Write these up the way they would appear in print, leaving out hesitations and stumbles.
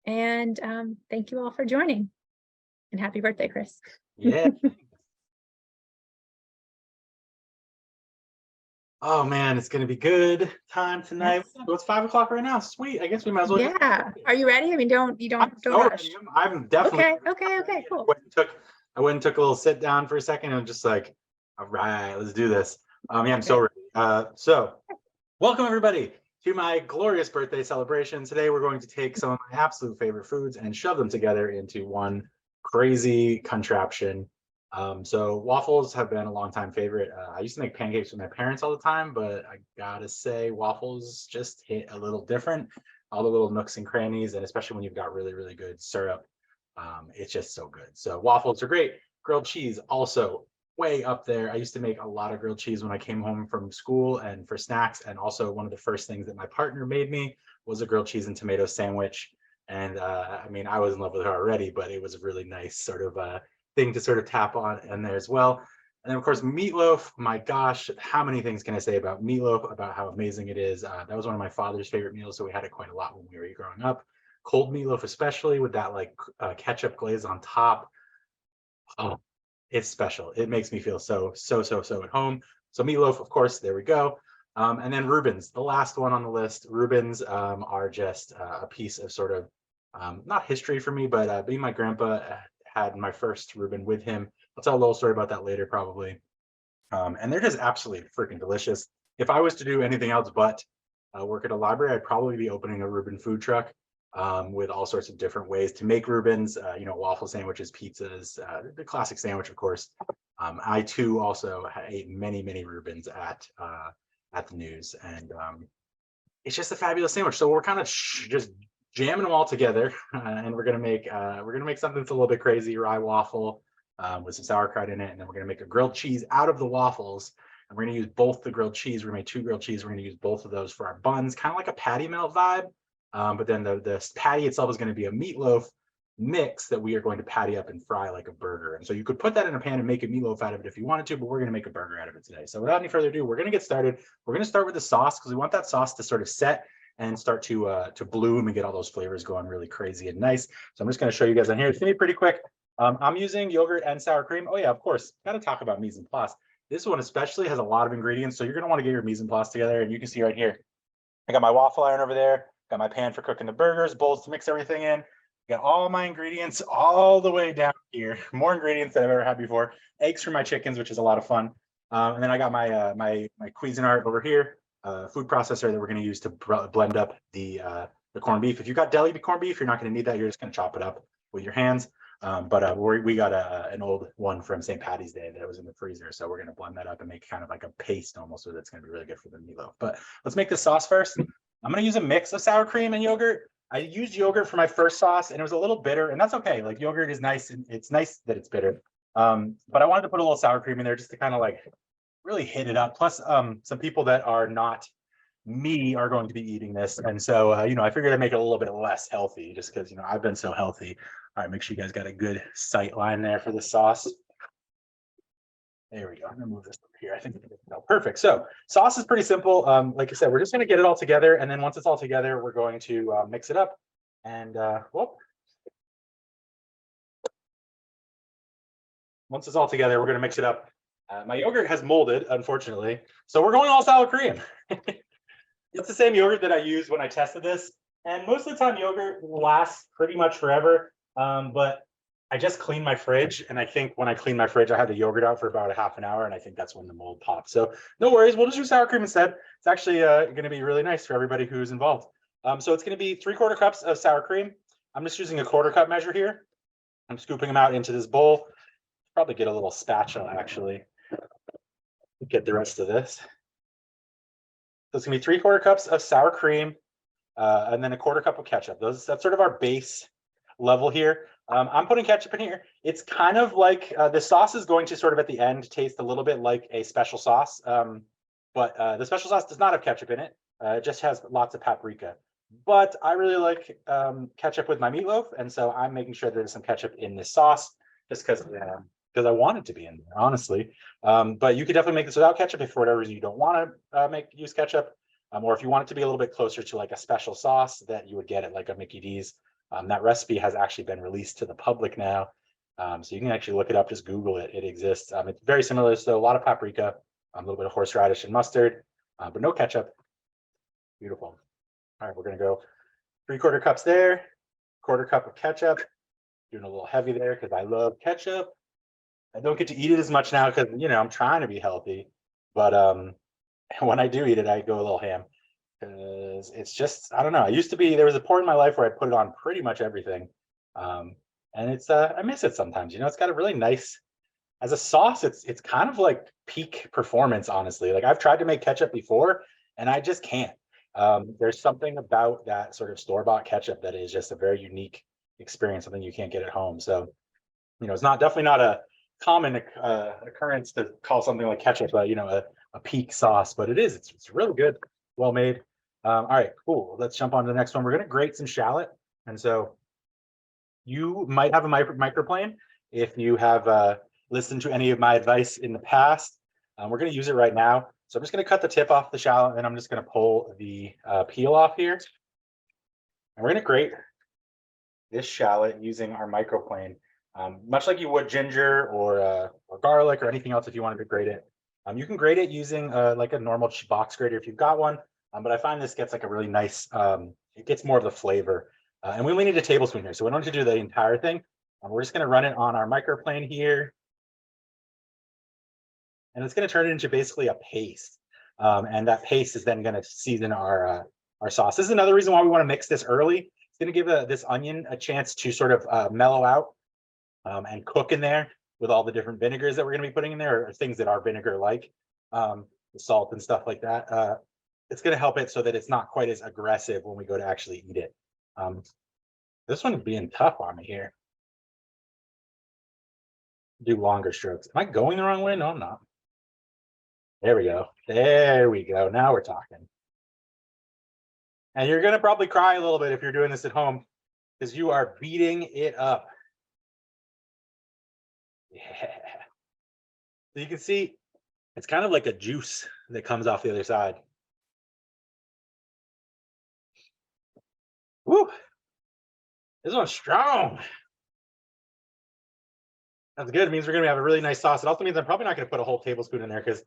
And thank you all for joining. And happy birthday, Chris. Yeah. Oh man, it's gonna be good time tonight. So it's 5 o'clock right now. Sweet. I guess we might as well. Yeah. Are you ready? I mean, don't rush. I'm definitely Okay, cool. I went and took a little sit down for a second and just like, all right, let's do this. Yeah, I'm so ready. So welcome everybody to my glorious birthday celebration. Today we're going to take some of my absolute favorite foods and shove them together into one crazy contraption. So waffles have been a long time favorite. I used to make pancakes with my parents all the time, but I gotta say waffles just hit a little different. All the little nooks and crannies, and especially when you've got really, really good syrup, it's just so good. So waffles are great. Grilled cheese also way up there. I used to make a lot of grilled cheese when I came home from school and for snacks. And also one of the first things that my partner made me was a grilled cheese and tomato sandwich. And I mean, I was in love with her already, but it was a really nice sort of thing to sort of tap on in there as well. And then of course, meatloaf, my gosh, how many things can I say about meatloaf, about how amazing it is. That was one of my father's favorite meals. So we had it quite a lot when we were growing up. Cold meatloaf, especially with that like ketchup glaze on top. Oh, it's special. It makes me feel so at home. So meatloaf, of course, there we go. And then Reubens, the last one on the list. Reubens are just a piece of sort of not history for me, but being my grandpa had my first Reuben with him. I'll tell a little story about that later, probably. And they're just absolutely freaking delicious. If I was to do anything else but work at a library, I'd probably be opening a Reuben food truck with all sorts of different ways to make Reubens, waffle sandwiches, pizzas, the classic sandwich, of course. I too also ate many, many Reubens at the news, and it's just a fabulous sandwich. So we're kind of just jamming them all together, and we're gonna make something that's a little bit crazy, rye waffle with some sauerkraut in it, and then we're gonna make a grilled cheese out of the waffles. And we're gonna use both the grilled cheese. We're gonna make 2 grilled cheese. We're gonna use both of those for our buns, kind of like a patty melt vibe. But then the patty itself is going to be a meatloaf mix that we are going to patty up and fry like a burger. And so you could put that in a pan and make a meatloaf out of it if you wanted to, but we're going to make a burger out of it today. So without any further ado, we're going to get started. We're going to start with the sauce because we want that sauce to sort of set and start to bloom and get all those flavors going really crazy and nice. So I'm just going to show you guys on here. It's going to be pretty quick. I'm using yogurt and sour cream. Oh yeah, of course. Got to talk about mise en place. This one especially has a lot of ingredients, so you're going to want to get your mise en place together. And you can see right here, I got my waffle iron over there. Got my pan for cooking the burgers, bowls to mix everything in. Got all my ingredients all the way down here. More ingredients than I've ever had before. Eggs for my chickens, which is a lot of fun. And then I got my my Cuisinart over here, food processor that we're going to use to blend up the corned beef. If you've got deli corned beef, you're not going to need that. You're just going to chop it up with your hands. But we got an old one from St. Patty's Day that was in the freezer. So we're going to blend that up and make kind of like a paste almost, so that's going to be really good for the meatloaf. But let's make this sauce first. I'm going to use a mix of sour cream and yogurt. I used yogurt for my first sauce and it was a little bitter, and that's okay. Like yogurt is nice, and it's nice that it's bitter. But I wanted to put a little sour cream in there just to kind of like really hit it up. Plus, some people that are not me are going to be eating this. And so, I figured I'd make it a little bit less healthy just because, I've been so healthy. All right, make sure you guys got a good sight line there for the sauce. There we go. I'm gonna move this over here. I think perfect. So sauce is pretty simple. Like I said, we're just gonna get it all together, and then once it's all together, we're going to mix it up. And once it's all together, we're gonna mix it up. My yogurt has molded, unfortunately, so we're going all sour cream. It's the same yogurt that I used when I tested this, and most of the time yogurt lasts pretty much forever. But I just cleaned my fridge, and I think when I cleaned my fridge, I had the yogurt out for about a half an hour, and I think that's when the mold popped. So no worries, we'll just use sour cream instead. It's actually going to be really nice for everybody who's involved. So it's going to be 3/4 cups of sour cream. I'm just using a 1/4 cup measure here. I'm scooping them out into this bowl. Probably get a little spatula actually. Get the rest of this. So it's going to be 3/4 cups of sour cream, and then a 1/4 cup of ketchup. That's sort of our base level here. I'm putting ketchup in here. It's kind of like the sauce is going to sort of at the end taste a little bit like a special sauce, but the special sauce does not have ketchup in it. It just has lots of paprika. But I really like ketchup with my meatloaf, and so I'm making sure there's some ketchup in this sauce just because I want it to be in there, honestly. But you could definitely make this without ketchup if for whatever reason you don't want to use ketchup, or if you want it to be a little bit closer to like a special sauce that you would get at like a Mickey D's. That recipe has actually been released to the public now. So you can actually look it up, just Google it, it exists. It's very similar, so a lot of paprika, a little bit of horseradish and mustard, but no ketchup. Beautiful. All right, we're gonna go 3/4 cups there, 1/4 cup of ketchup. Doing a little heavy there because I love ketchup. I don't get to eat it as much now because I'm trying to be healthy, but when I do eat it, I go a little ham because it's just, I don't know. There was a point in my life where I put it on pretty much everything, and it's I miss it sometimes. It's got a really nice, as a sauce. It's kind of like peak performance, honestly. Like I've tried to make ketchup before, and I just can't. There's something about that sort of store-bought ketchup that is just a very unique experience, something you can't get at home. So, it's definitely not a common occurrence to call something like ketchup, a peak sauce, but it is. It's really good, well made. All right, cool. Let's jump on to the next one. We're gonna grate some shallot, and so you might have a microplane if you have listened to any of my advice in the past. We're gonna use it right now. So I'm just gonna cut the tip off the shallot, and I'm just gonna pull the peel off here, and we're gonna grate this shallot using our microplane, much like you would ginger or garlic or anything else if you wanted to grate it. You can grate it using like a normal box grater if you've got one, but I find this gets like a really nice, it gets more of the flavor. And we only need a tablespoon here, so we don't need to do the entire thing. We're just gonna run it on our microplane here. And it's gonna turn it into basically a paste. And that paste is then gonna season our sauce. This is another reason why we wanna mix this early. It's going to give this onion a chance to sort of mellow out and cook in there with all the different vinegars that we're going to be putting in there, or things that are vinegar like, the salt and stuff like that. It's going to help it so that it's not quite as aggressive when we go to actually eat it. This one is being tough on me here. Do longer strokes. Am I going the wrong way? No, I'm not. There we go. There we go. Now we're talking. And you're going to probably cry a little bit if you're doing this at home because you are beating it up. Yeah. So you can see it's kind of like a juice that comes off the other side. Woo! This one's strong. That's good. It means we're going to have a really nice sauce. It also means I'm probably not going to put a whole tablespoon in there because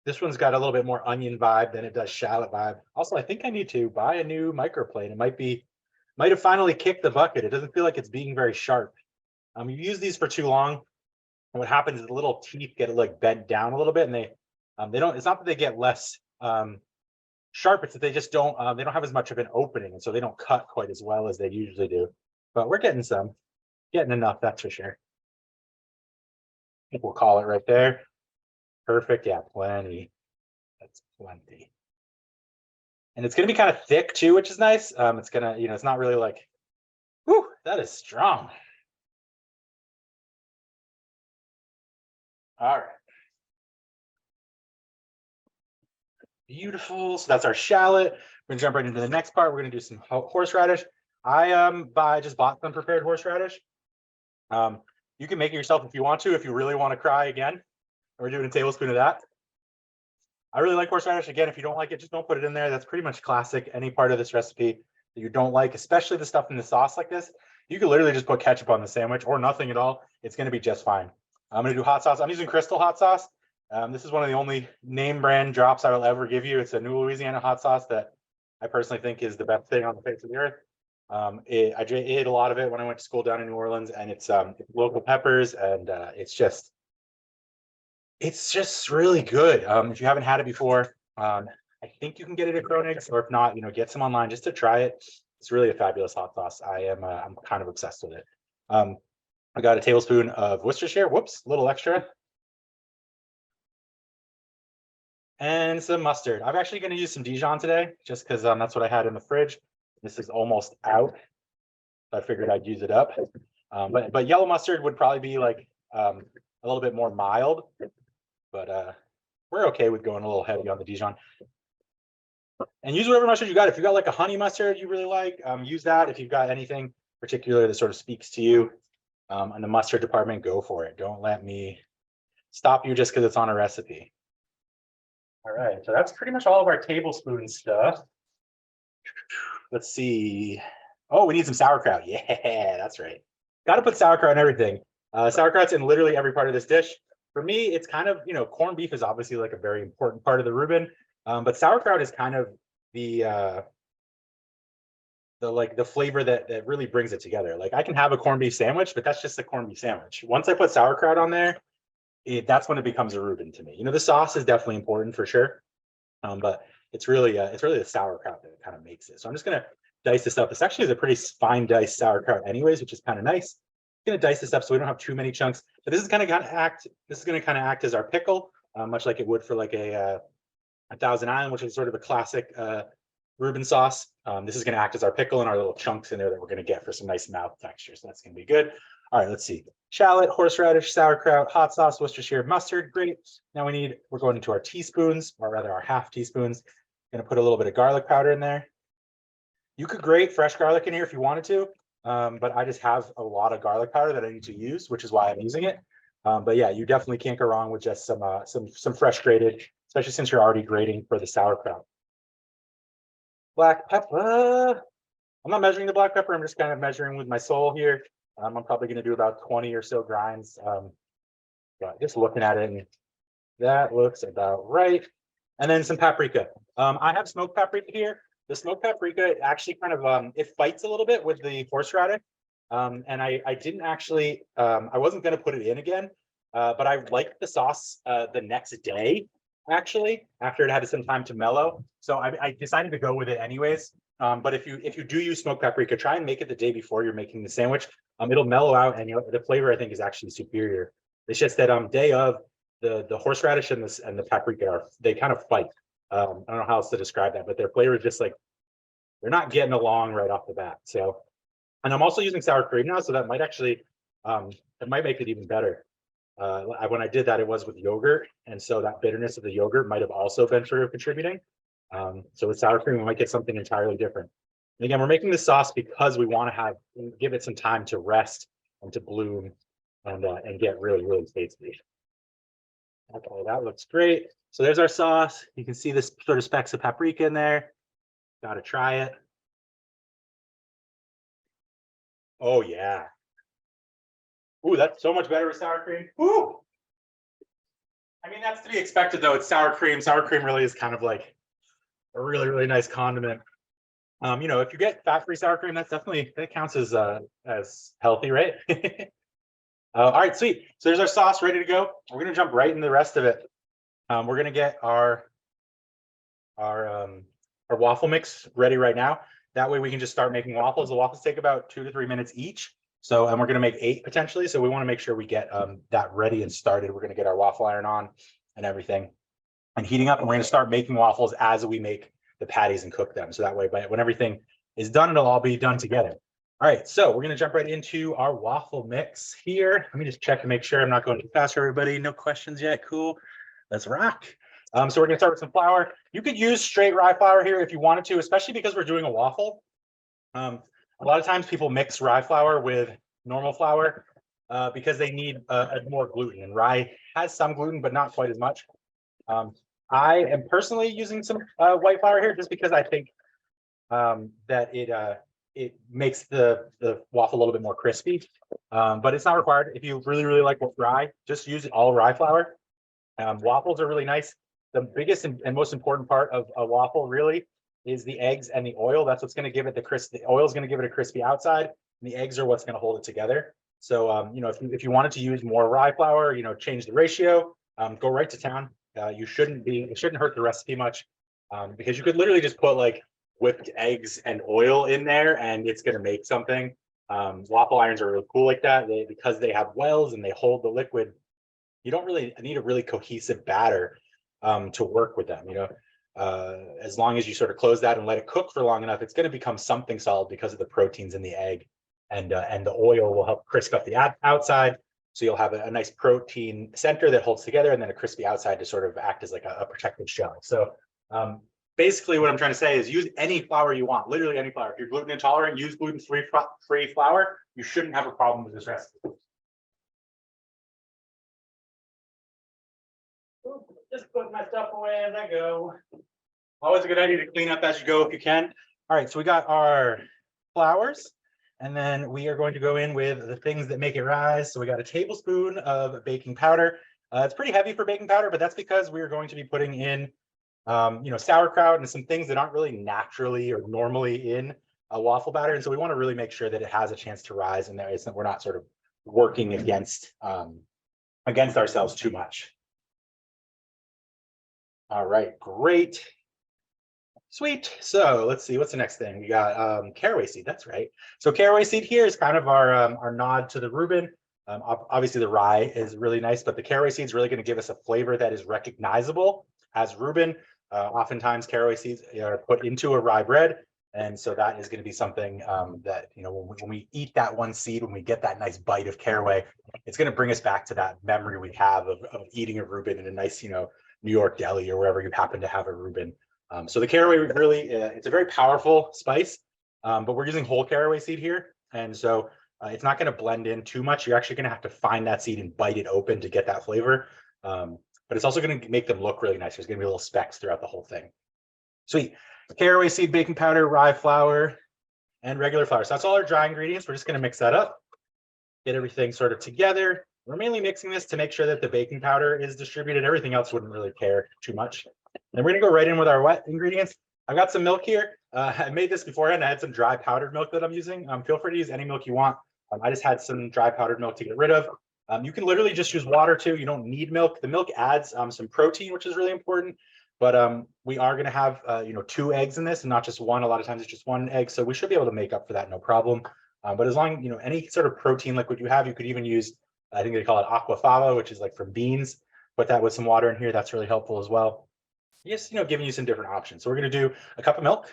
this one's got a little bit more onion vibe than it does shallot vibe. Also, I think I need to buy a new microplane. It might have finally kicked the bucket. It doesn't feel like it's being very sharp. You use these for too long, and what happens is the little teeth get like bent down a little bit, and they don't. It's not that they get less sharp. It's that they just don't. They don't have as much of an opening, and so they don't cut quite as well as they usually do. But we're getting enough. That's for sure. I think we'll call it right there. Perfect. Yeah, plenty. That's plenty. And it's going to be kind of thick too, which is nice. It's going to, it's not really like, whew, that is strong. All right. Beautiful. So that's our shallot. We're going to jump right into the next part. We're going to do some horseradish. I just bought some prepared horseradish. You can make it yourself if you want to, if you really want to cry again. We're doing a tablespoon of that. I really like horseradish. Again, if you don't like it, just don't put it in there. That's pretty much classic. Any part of this recipe that you don't like, especially the stuff in the sauce like this, you can literally just put ketchup on the sandwich or nothing at all. It's going to be just fine. I'm going to do hot sauce. I'm using Crystal hot sauce. This is one of the only name brand drops I will ever give you. It's a New Louisiana hot sauce that I personally think is the best thing on the face of the earth. I ate a lot of it when I went to school down in New Orleans, and it's local peppers, and it's just really good. If you haven't had it before, I think you can get it at Kronig's, or if not, get some online just to try it. It's really a fabulous hot sauce. I'm kind of obsessed with it. I got a tablespoon of Worcestershire. Whoops, a little extra. And some mustard. I'm actually going to use some Dijon today, just because that's what I had in the fridge. This is almost out. I figured I'd use it up. But yellow mustard would probably be like a little bit more mild. But we're okay with going a little heavy on the Dijon. And use whatever mustard you got. If you got like a honey mustard you really like, use that. If you've got anything particular that sort of speaks to you in the mustard department, go for it. Don't let me stop you just because it's on a recipe. All right, so that's pretty much all of our tablespoon stuff. Let's see. Oh, we need some sauerkraut. Yeah, that's right. Got to put sauerkraut in everything. Sauerkraut's in literally every part of this dish. For me, it's kind of, corned beef is obviously like a very important part of the Reuben, but sauerkraut is kind of the the flavor that really brings it together. Like I can have a corned beef sandwich, but that's just a corned beef sandwich. Once I put sauerkraut on there, that's when it becomes a Reuben to me. The sauce is definitely important for sure, but it's really the sauerkraut that kind of makes it. So I'm just gonna dice this up. This actually is a pretty fine diced sauerkraut, anyways, which is kind of nice. I'm gonna dice this up so we don't have too many chunks. But this is kind of gonna act. This is gonna kind of act as our pickle, much like it would for like a Thousand Island, which is sort of a classic Reuben sauce. This is going to act as our pickle and our little chunks in there that we're going to get for some nice mouth texture. So that's going to be good. All right, let's see. Shallot, horseradish, sauerkraut, hot sauce, Worcestershire, mustard. Great. Now we're going into our teaspoons, or rather our half teaspoons. Going to put a little bit of garlic powder in there. You could grate fresh garlic in here if you wanted to, but I just have a lot of garlic powder that I need to use, which is why I'm using it. But yeah, you definitely can't go wrong with just some fresh grated, especially since you're already grating for the sauerkraut. Black pepper. I'm not measuring the black pepper. I'm just kind of measuring with my soul here. I'm probably going to do about 20 or so grinds. But just looking at it, and that looks about right. And then some paprika. I have smoked paprika here. The smoked paprika actually kind of it fights a little bit with the horseradish. And I didn't actually. I wasn't going to put it in again, but I liked the sauce the next day. Actually, after it had some time to mellow, so I decided to go with it anyways. But if you do use smoked paprika, try and make it the day before you're making the sandwich. It'll mellow out, and the flavor I think is actually superior. It's just that day of the horseradish and the paprika they kind of fight. I don't know how else to describe that, but their flavor is just like they're not getting along right off the bat. So, and I'm also using sour cream now, so that might actually it might make it even better. When I did that, it was with yogurt, and so that bitterness of the yogurt might have also been sort of contributing. So with sour cream, we might get something entirely different. And again, we're making this sauce because we want to give it some time to rest and to bloom and get really, really tasty. Okay, that looks great. So there's our sauce. You can see this sort of specks of paprika in there. Got to try it. Oh yeah. Ooh, that's so much better with sour cream. Ooh. I mean, that's to be expected though. It's sour cream. Sour cream really is kind of like a really, really nice condiment. If you get fat-free sour cream, that counts as healthy, right? All right, sweet. So there's our sauce ready to go. We're gonna jump right into the rest of it. We're gonna get our waffle mix ready right now. That way we can just start making waffles. The waffles take about 2 to 3 minutes each. So, and we're going to make 8 potentially. So we want to make sure we get that ready and started. We're going to get our waffle iron on and everything and heating up. And we're going to start making waffles as we make the patties and cook them. So that way, when everything is done, it'll all be done together. All right. So we're going to jump right into our waffle mix here. Let me just check to make sure I'm not going too fast for everybody. No questions yet. Cool. Let's rock. So we're going to start with some flour. You could use straight rye flour here if you wanted to, especially because we're doing a waffle. A lot of times people mix rye flour with normal flour because they need more gluten, and rye has some gluten, but not quite as much. I am personally using some white flour here just because I think that it makes the waffle a little bit more crispy, but it's not required. If you really, really like rye, just use all rye flour. Waffles are really nice. The biggest and most important part of a waffle really is the eggs and the oil. That's what's going to give it the crisp. The oil is going to give it a crispy outside, and the eggs are what's going to hold it together. So, if you wanted to use more rye flour, change the ratio. Go right to town. It shouldn't hurt the recipe much, because you could literally just put like whipped eggs and oil in there, and it's going to make something. Waffle irons are really cool like that. Because they have wells and they hold the liquid. You don't really need a really cohesive batter to work with them. As long as you sort of close that and let it cook for long enough, it's going to become something solid because of the proteins in the egg, and the oil will help crisp up the outside. So you'll have a nice protein center that holds together, and then a crispy outside to sort of act as like a protective shell. So basically what I'm trying to say is use any flour you want, literally any flour. If you're gluten intolerant, use gluten-free flour. You shouldn't have a problem with this recipe. Just put my stuff away as I go. Always a good idea to clean up as you go if you can. All right, so we got our flours. And then we are going to go in with the things that make it rise. So we got a tablespoon of baking powder. It's pretty heavy for baking powder, but that's because we are going to be putting in, sauerkraut and some things that aren't really naturally or normally in a waffle batter. And so we want to really make sure that it has a chance to rise and that we're not sort of working against ourselves too much. All right, great. Sweet. So let's see, what's the next thing? We got caraway seed. That's right. So caraway seed here is kind of our nod to the Reuben. Obviously the rye is really nice, but the caraway seed is really going to give us a flavor that is recognizable as Reuben. Oftentimes caraway seeds are put into a rye bread. And so that is going to be something that, when we eat that one seed, when we get that nice bite of caraway, it's going to bring us back to that memory we have of eating a Reuben in a nice, New York deli or wherever you happen to have a Reuben. So the caraway really, it's a very powerful spice, but we're using whole caraway seed here. And so it's not going to blend in too much. You're actually going to have to find that seed and bite it open to get that flavor. But it's also going to make them look really nice. There's going to be little specks throughout the whole thing. Sweet. Caraway seed, baking powder, rye flour, and regular flour. So that's all our dry ingredients. We're just going to mix that up, get everything sort of together. We're mainly mixing this to make sure that the baking powder is distributed. Everything else wouldn't really care too much. Then we're going to go right in with our wet ingredients. I've got some milk here. I made this beforehand. I had some dry powdered milk that I'm using. Feel free to use any milk you want. I just had some dry powdered milk to get rid of. You can literally just use water too. You don't need milk. The milk adds some protein, which is really important. But we are going to have 2 eggs in this and not just one. A lot of times it's just 1 egg. So we should be able to make up for that, no problem. But as long as any sort of protein liquid you have, you could even use, I think they call it aquafaba, which is like from beans. Put that with some water in here. That's really helpful as well. Just giving you some different options. So we're going to do a cup of milk.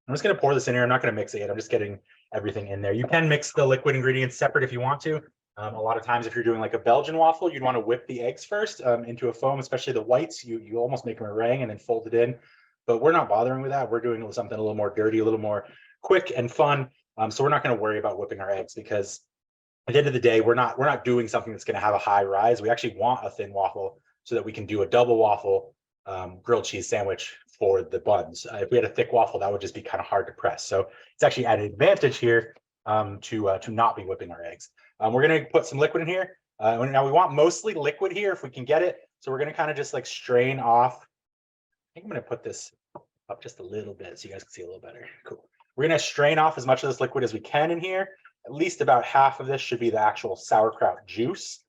I'm just going to pour this in here. I'm not going to mix it yet. I'm just getting everything in there. You can mix the liquid ingredients separate if you want to. A lot of times if you're doing like a Belgian waffle, you'd want to whip the eggs first into a foam, especially the whites. You almost make a meringue and then fold it in. But we're not bothering with that. We're doing something a little more dirty, a little more quick and fun. So we're not going to worry about whipping our eggs because at the end of the day, we're not doing something that's going to have a high rise. We actually want a thin waffle so that we can do a double waffle grilled cheese sandwich for the buns. If we had a thick waffle, that would just be kind of hard to press. So it's actually at an advantage here to not be whipping our eggs. We're going to put some liquid in here. Now we want mostly liquid here if we can get it. So we're going to kind of just like strain off. I think I'm going to put this up just a little bit so you guys can see a little better. Cool. We're going to strain off as much of this liquid as we can in here. At least about half of this should be the actual sauerkraut juice.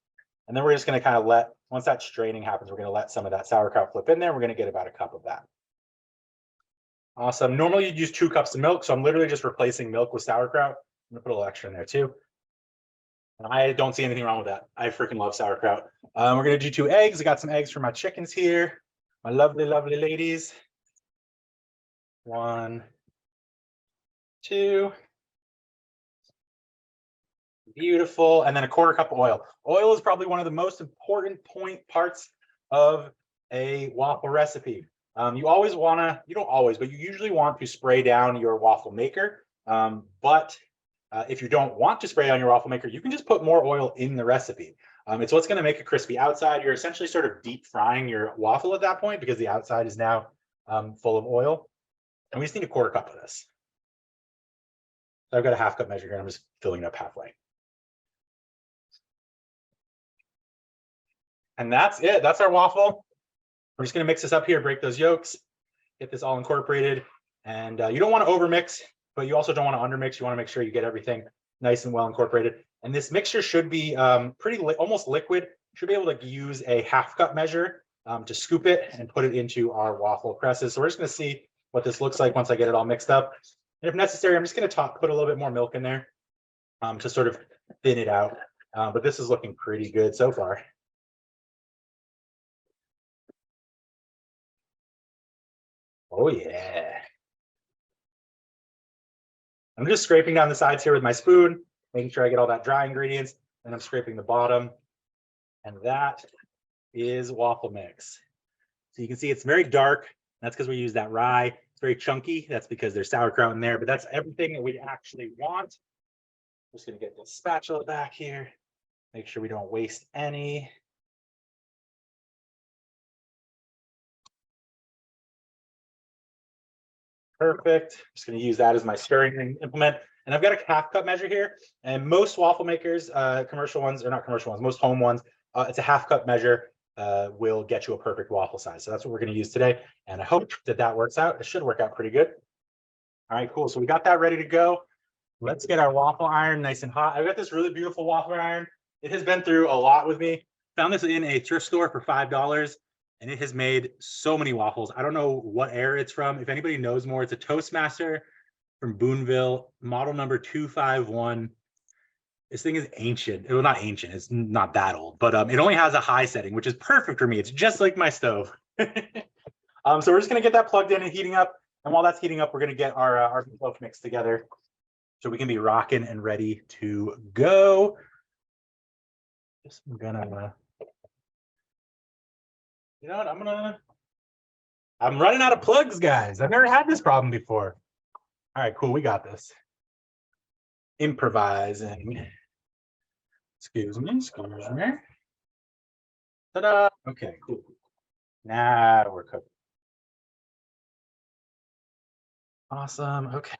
And then we're just going to kind of once that straining happens, we're going to let some of that sauerkraut flip in there. We're going to get about a cup of that. Awesome. Normally you'd use 2 cups of milk. So I'm literally just replacing milk with sauerkraut. I'm going to put a little extra in there too. I don't see anything wrong with that. I freaking love sauerkraut. We're going to do 2 eggs. I got some eggs for my chickens here. My lovely, lovely ladies. 1, 2. Beautiful. And then a 1/4 cup of oil. Oil is probably one of the most important parts of a waffle recipe. You usually want to spray down your waffle maker. But if you don't want to spray on your waffle maker, you can just put more oil in the recipe. It's what's going to make a crispy outside. You're essentially sort of deep frying your waffle at that point because the outside is now full of oil. And we just need a 1/4 cup of this. So I've got a 1/2 cup measure here. I'm just filling it up halfway. And that's it. That's our waffle. We're just going to mix this up here, break those yolks, get this all incorporated. And you don't want to overmix, but you also don't want to undermix. You want to make sure you get everything nice and well incorporated. And this mixture should be almost liquid. Should be able to use a 1/2 cup measure to scoop it and put it into our waffle presses. So we're just going to see what this looks like once I get it all mixed up. And if necessary, I'm just going to put a little bit more milk in there to sort of thin it out. But this is looking pretty good so far. Oh yeah. I'm just scraping down the sides here with my spoon, making sure I get all that dry ingredients, and I'm scraping the bottom. And that is waffle mix. So you can see it's very dark. That's because we use that rye. It's very chunky. That's because there's sauerkraut in there, but that's everything that we actually want. I'm just gonna get this spatula back here. Make sure we don't waste any. Perfect. Just going to use that as my stirring implement. And I've got a half cup measure here. And most waffle makers, commercial ones, or not commercial ones, most home ones, it's a half cup measure will get you a perfect waffle size. So that's what we're going to use today. And I hope that that works out. It should work out pretty good. All right, cool. So we got that ready to go. Let's get our waffle iron nice and hot. I've got this really beautiful waffle iron. It has been through a lot with me. Found this in a thrift store for $5. And it has made so many waffles. I don't know what era it's from. If anybody knows more, it's a Toastmaster from Boonville, model number 251. This thing is ancient. Well, not ancient. It's not that old, but it only has a high setting, which is perfect for me. It's just like my stove. So we're just gonna get that plugged in and heating up. And while that's heating up, we're gonna get our meatloaf mix together so we can be rocking and ready to go. Just gonna. You know what? I'm running out of plugs, guys. I've never had this problem before. All right, cool. We got this. Improvising. Excuse me. Ta-da. Okay, cool. Now we're cooking. Awesome. Okay.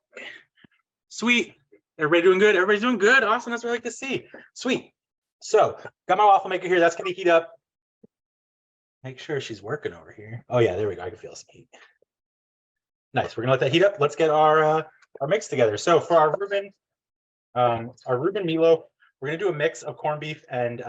Sweet. Everybody doing good? Everybody's doing good. Awesome. That's what I like to see. Sweet. So, got my waffle maker here. That's going to heat up. Make sure she's working over here. Oh yeah, there we go. I can feel some heat. Nice. We're gonna let that heat up. Let's get our mix together. So for our Reuben meatloaf, we're gonna do a mix of corned beef and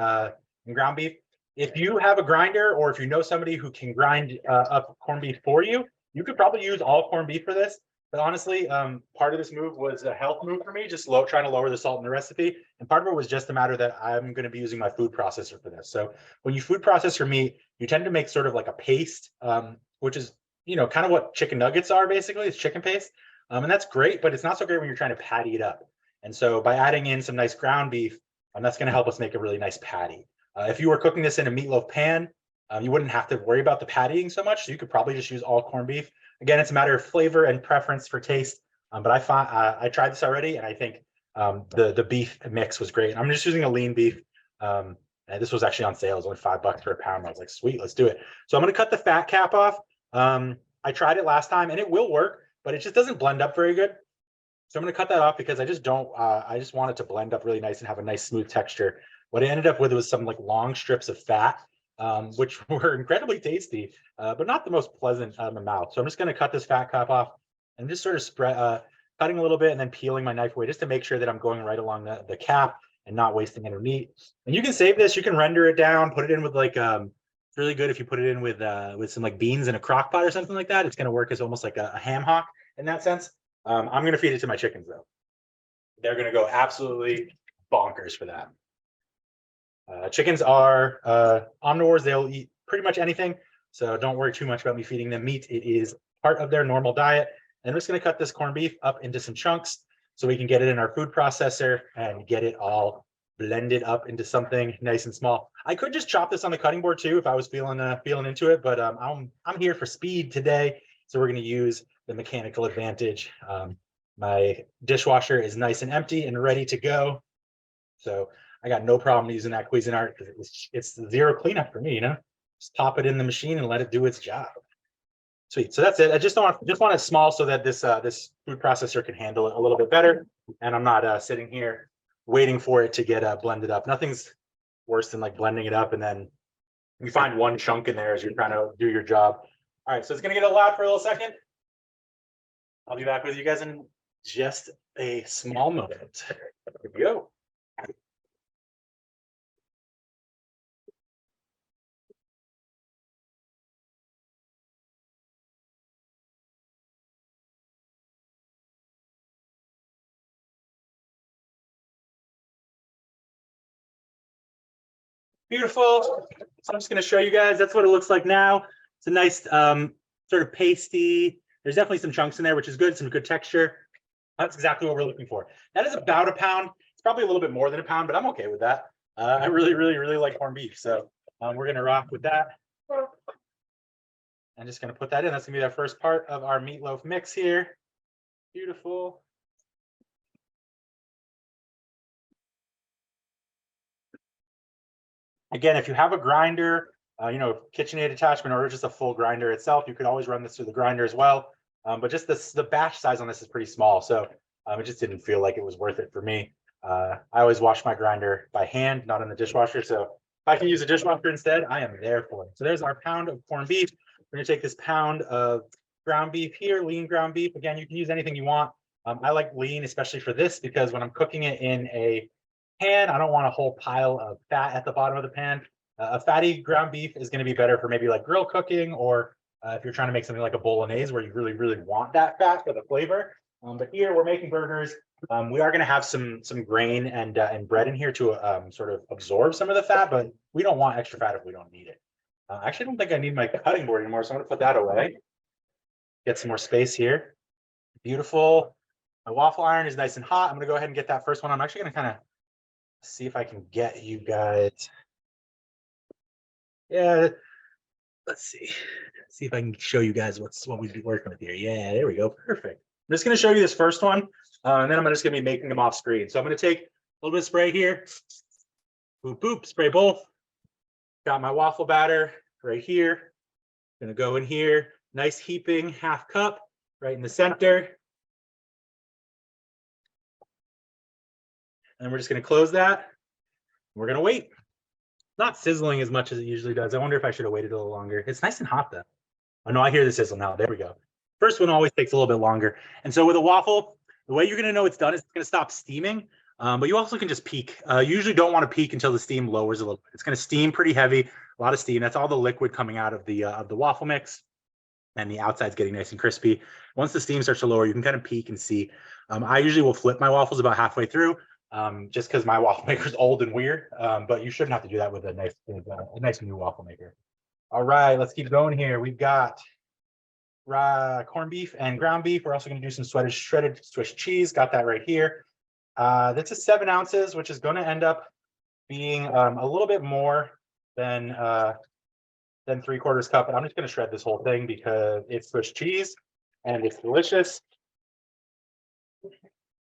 ground beef. If you have a grinder, or if you know somebody who can grind up corned beef for you, you could probably use all corned beef for this. But honestly, part of this move was a health move for me, just trying to lower the salt in the recipe. And part of it was just a matter that I'm going to be using my food processor for this. So when you food process your meat, you tend to make sort of like a paste, which is, kind of what chicken nuggets are basically. It's chicken paste. And that's great, but it's not so great when you're trying to patty it up. And so by adding in some nice ground beef, that's going to help us make a really nice patty. If you were cooking this in a meatloaf pan, you wouldn't have to worry about the pattying so much. So you could probably just use all corned beef. Again, it's a matter of flavor and preference for taste. But I tried this already, and I think the beef mix was great. I'm just using a lean beef. And this was actually on sale. It was only $5 for a pound. I was like, sweet, let's do it. So I'm going to cut the fat cap off. I tried it last time, and it will work, but it just doesn't blend up very good. So I'm going to cut that off because I just want it to blend up really nice and have a nice smooth texture. What I ended up with was some like long strips of fat, which were incredibly tasty, but not the most pleasant in the mouth. So I'm just going to cut this fat cap off and just sort of cutting a little bit and then peeling my knife away just to make sure that I'm going right along the cap and not wasting any meat. And you can save this. You can render it down, put it in with like, it's really good if you put it in with some like beans in a crock pot or something like that. It's going to work as almost like a ham hock in that sense. I'm going to feed it to my chickens though. They're going to go absolutely bonkers for that. Chickens are omnivores. They'll eat pretty much anything. So don't worry too much about me feeding them meat. It is part of their normal diet. And I'm just going to cut this corned beef up into some chunks so we can get it in our food processor and get it all blended up into something nice and small. I could just chop this on the cutting board too if I was feeling into it, but I'm here for speed today. So we're going to use the mechanical advantage. My dishwasher is nice and empty and ready to go. So I got no problem using that Cuisinart because it's zero cleanup for me, Just pop it in the machine and let it do its job. Sweet. So that's it. I just want it small so that this food processor can handle it a little bit better, and I'm not sitting here waiting for it to get blended up. Nothing's worse than like blending it up and then you find one chunk in there as you're trying to do your job. All right, so it's gonna get loud for a little second. I'll be back with you guys in just a small moment. Here we go. Beautiful. So I'm just going to show you guys. That's what it looks like now. It's a nice sort of pasty. There's definitely some chunks in there, which is good. Some good texture. That's exactly what we're looking for. That is about a pound. It's probably a little bit more than a pound, but I'm okay with that. I really, really, really like corned beef. So we're going to rock with that. I'm just going to put that in. That's going to be the first part of our meatloaf mix here. Beautiful. Again, if you have a grinder, KitchenAid attachment or just a full grinder itself, you could always run this through the grinder as well. but just the batch size on this is pretty small. So it just didn't feel like it was worth it for me. I always wash my grinder by hand, not in the dishwasher. So if I can use a dishwasher instead, I am there for it. So there's our pound of corned beef. We're gonna take this pound of ground beef here, lean ground beef. Again, you can use anything you want. I like lean, especially for this, because when I'm cooking it in a pan, I don't want a whole pile of fat at the bottom of the pan. A fatty ground beef is going to be better for maybe like grill cooking, or if you're trying to make something like a bolognese where you really, really want that fat for the flavor. But here we're making burgers. We are going to have some grain and bread in here to sort of absorb some of the fat, but we don't want extra fat if we don't need it. I actually don't think I need my cutting board anymore, so I'm going to put that away. Get some more space here. Beautiful. My waffle iron is nice and hot. I'm going to go ahead and get that first one. I'm actually going to kind of see if I can get you guys. Yeah, let's see if I can show you guys what we'd be working with here. Yeah, there we go. Perfect. I'm just going to show you this first one, and then I'm just going to be making them off screen. So I'm going to take a little bit of spray here. Boop, boop, spray both. Got my waffle batter right here. Going to go in here. Nice heaping half cup right in the center. And we're just going to close that. We're going to wait. Not sizzling as much as it usually does. I wonder if I should have waited a little longer. It's nice and hot though. Oh no, I hear the sizzle now. There we go. First one always takes a little bit longer. And so with a waffle, the way you're going to know it's done is it's going to stop steaming. But you also can just peek. You usually don't want to peek until the steam lowers a little bit. It's going to steam pretty heavy, a lot of steam. That's all the liquid coming out of the waffle mix, and the outside's getting nice and crispy. Once the steam starts to lower, you can kind of peek and see. I usually will flip my waffles about halfway through. Just because my waffle maker is old and weird, but you shouldn't have to do that with a nice new waffle maker. All right, let's keep going here. We've got corned beef and ground beef. We're also going to do some shredded Swiss cheese. Got that right here. This is 7 ounces, which is going to end up being a little bit more than 3/4 cup. But I'm just going to shred this whole thing because it's Swiss cheese and it's delicious.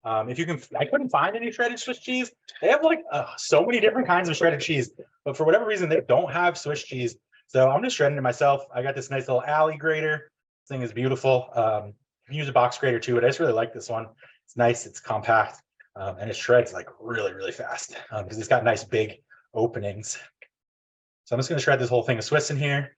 If you can, I couldn't find any shredded Swiss cheese. They have like so many different kinds of shredded cheese, but for whatever reason, they don't have Swiss cheese. So I'm just shredding it myself. I got this nice little alley grater. This thing is beautiful. You can use a box grater too, but I just really like this one. It's nice, it's compact, and it shreds like really, really fast because it's got nice big openings. So I'm just going to shred this whole thing of Swiss in here.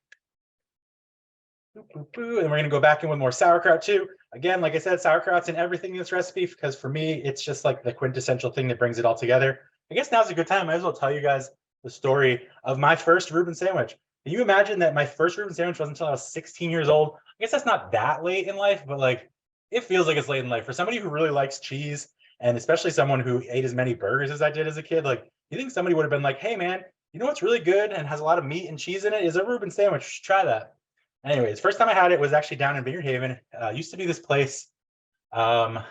And we're going to go back in with more sauerkraut too. Again, like I said, sauerkraut's in everything in this recipe because for me, it's just like the quintessential thing that brings it all together. I guess now's a good time. I might as well tell you guys the story of my first Reuben sandwich. Can you imagine that my first Reuben sandwich wasn't until I was 16 years old? I guess that's not that late in life, but like it feels like it's late in life. For somebody who really likes cheese, and especially someone who ate as many burgers as I did as a kid, like you think somebody would have been like, hey man, you know what's really good and has a lot of meat and cheese in it is a Reuben sandwich. You should try that. Anyways, first time I had it was actually down in Vineyard Haven. Used to be this place right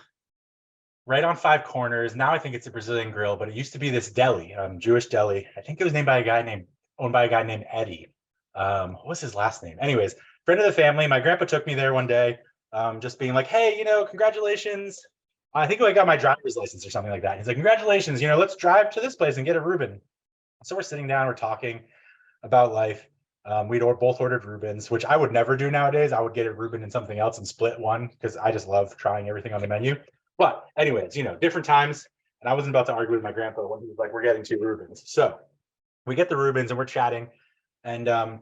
on 5 Corners. Now I think it's a Brazilian grill, but it used to be this deli, Jewish deli. I think it was owned by a guy named Eddie. What was his last name? Anyways, friend of the family. My grandpa took me there one day, just being like, hey, congratulations. I think I got my driver's license or something like that. He's like, congratulations, let's drive to this place and get a Reuben. So we're sitting down, we're talking about life. We'd both ordered Reubens, which I would never do nowadays. I would get a Reuben and something else and split one because I just love trying everything on the menu. But anyways, different times. And I wasn't about to argue with my grandpa when he was like, we're getting 2 Reubens. So we get the Reubens and we're chatting. And the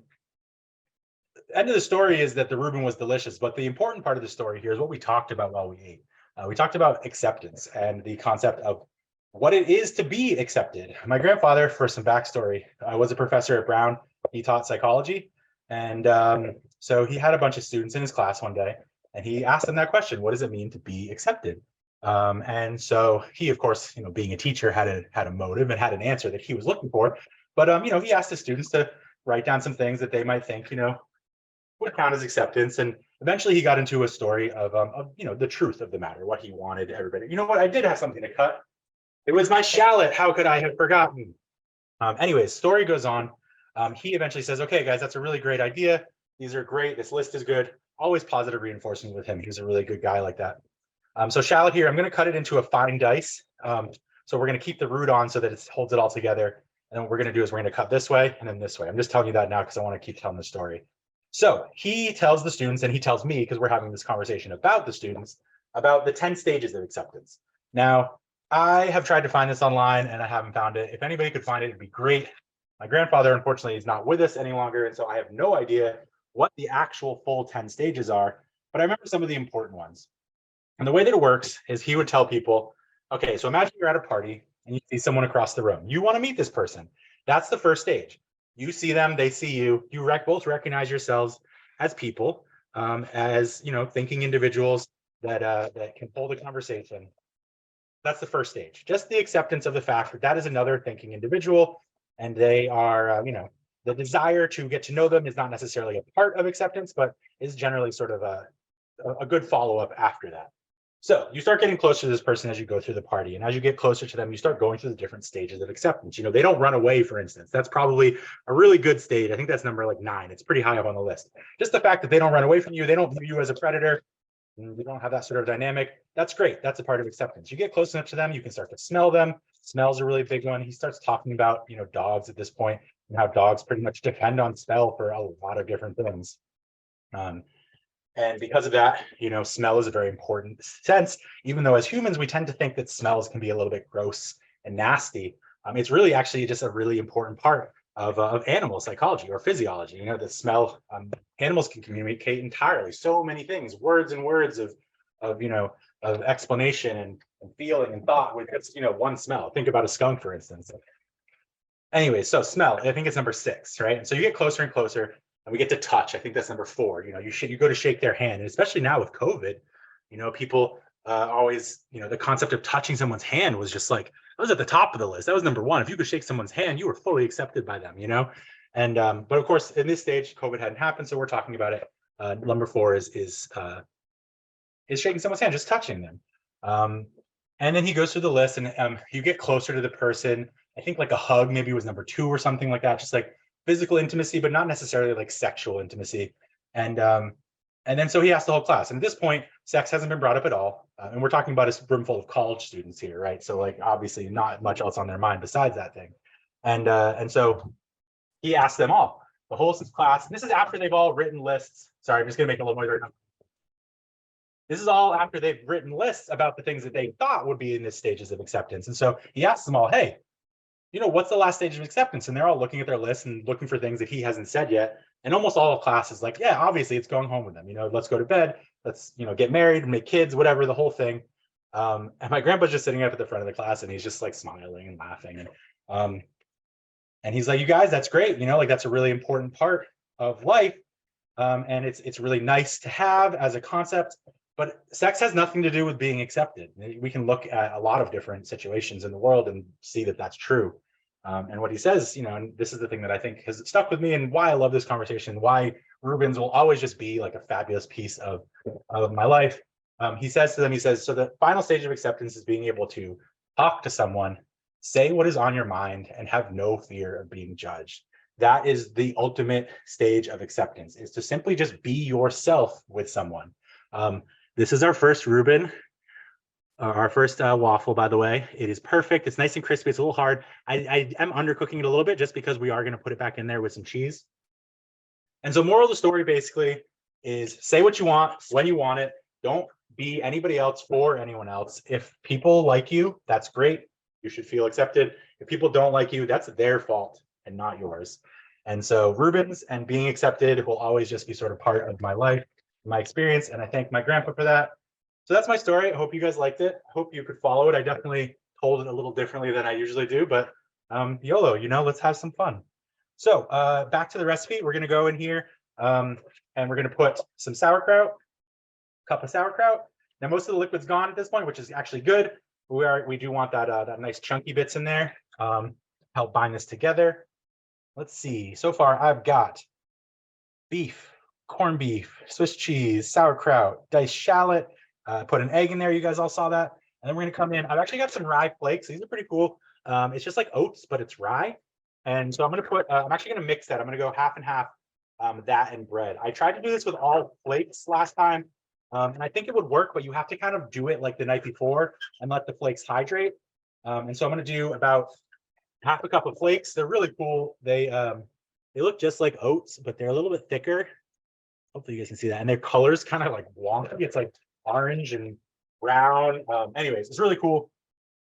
end of the story is that the Reuben was delicious. But the important part of the story here is what we talked about while we ate. We talked about acceptance and the concept of what it is to be accepted. My grandfather, for some backstory, was a professor at Brown. He taught psychology. And so he had a bunch of students in his class one day, and he asked them that question: what does it mean to be accepted? And so he, of course, being a teacher, had a motive and had an answer that he was looking for. But he asked the students to write down some things that they might think, would count as acceptance. And eventually he got into a story of the truth of the matter, what he wanted everybody. You know what? I did have something to cut. It was my shallot. How could I have forgotten? Anyways, story goes on. He eventually says, okay, guys, that's a really great idea. These are great. This list is good. Always positive reinforcement with him. He's a really good guy like that. So shallot here, I'm going to cut it into a fine dice. So we're going to keep the root on so that it holds it all together. And what we're going to do is we're going to cut this way and then this way. I'm just telling you that now because I want to keep telling the story. So he tells the students, and he tells me, because we're having this conversation about the students, about the 10 stages of acceptance. Now, I have tried to find this online and I haven't found it. If anybody could find it, it'd be great. My grandfather, unfortunately, is not with us any longer, and so I have no idea what the actual full 10 stages are, but I remember some of the important ones. And the way that it works is he would tell people, okay, so imagine you're at a party and you see someone across the room. You want to meet this person. That's the first stage. You see them, they see you. You both recognize yourselves as people, as thinking individuals that can hold a conversation. That's the first stage. Just the acceptance of the fact that that is another thinking individual, and they are, the desire to get to know them is not necessarily a part of acceptance, but is generally sort of a good follow-up after that. So you start getting closer to this person as you go through the party. And as you get closer to them, you start going through the different stages of acceptance. They don't run away, for instance. That's probably a really good stage. I think that's number like 9. It's pretty high up on the list. Just the fact that they don't run away from you, they don't view you as a predator, you don't have that sort of dynamic. That's great. That's a part of acceptance. You get close enough to them, you can start to smell them. Smell's a really big one. He starts talking about, dogs at this point and how dogs pretty much depend on smell for a lot of different things. And because of that, smell is a very important sense, even though as humans, we tend to think that smells can be a little bit gross and nasty. It's really actually just a really important part of animal psychology or physiology. The smell, animals can communicate entirely. So many things, words and words of explanation and feeling and thought with just, one smell. Think about a skunk, for instance. Anyway, so smell, I think it's number 6, right? And so you get closer and closer. And we get to touch. I think that's number 4. You go to shake their hand, and especially now with COVID, people always, the concept of touching someone's hand was just like, that was at the top of the list. That was number 1. If you could shake someone's hand, you were fully accepted by them, And but of course, in this stage, COVID hadn't happened, so we're talking about it. Number 4 is shaking someone's hand, just touching them. And then he goes through the list, and you get closer to the person. I think like a hug maybe was number 2 or something like that, just like physical intimacy, but not necessarily like sexual intimacy. And then so he asked the whole class. And at this point, sex hasn't been brought up at all. And we're talking about a room full of college students here, right? So like obviously not much else on their mind besides that thing. And so he asked them all, the whole class. And this is after they've all written lists. Sorry, I'm just gonna make a little noise right now. This is all after they've written lists about the things that they thought would be in the stages of acceptance. And so he asked them all, hey, what's the last stage of acceptance? And they're all looking at their list and looking for things that he hasn't said yet. And almost all of class is like, yeah, obviously it's going home with them. Let's go to bed. Let's, get married, make kids, whatever, the whole thing. And my grandpa's just sitting up at the front of the class, and he's just like smiling and laughing. And he's like, you guys, that's great. Like that's a really important part of life. And it's really nice to have as a concept. But sex has nothing to do with being accepted. We can look at a lot of different situations in the world and see that that's true. And what he says, and this is the thing that I think has stuck with me and why I love this conversation, why Reuben's will always just be like a fabulous piece of my life. He says to them, so the final stage of acceptance is being able to talk to someone, say what is on your mind, and have no fear of being judged. That is the ultimate stage of acceptance, is to simply just be yourself with someone. This is our first Reuben, our first waffle, by the way. It is perfect. It's nice and crispy. It's a little hard. I am undercooking it a little bit just because we are going to put it back in there with some cheese. And so moral of the story basically is say what you want, when you want it. Don't be anybody else for anyone else. If people like you, that's great. You should feel accepted. If people don't like you, that's their fault and not yours. And so Reubens and being accepted will always just be sort of part of my life, my experience, and I thank my grandpa for that. So that's my story. I hope you guys liked it. I hope you could follow it. I definitely told it a little differently than I usually do, but YOLO, let's have some fun. So back to the recipe. We're gonna go in here and we're gonna put some sauerkraut, cup of sauerkraut. Now most of the liquid's gone at this point, which is actually good. We do want that nice chunky bits in there. Help bind this together. Let's see. So far I've got beef, corned beef, Swiss cheese, sauerkraut, diced shallot. Put an egg in there. You guys all saw that. And then we're going to come in. I've actually got some rye flakes. These are pretty cool. It's just like oats, but it's rye. And so I'm going to put, I'm actually going to mix that. I'm going to go half and half that and bread. I tried to do this with all flakes last time. And I think it would work, but you have to kind of do it like the night before and let the flakes hydrate. And so I'm going to do about half a cup of flakes. They're really cool. They look just like oats, but they're a little bit thicker. Hopefully you guys can see that. And their color's kind of like wonky. It's like orange and brown. Anyways, it's really cool.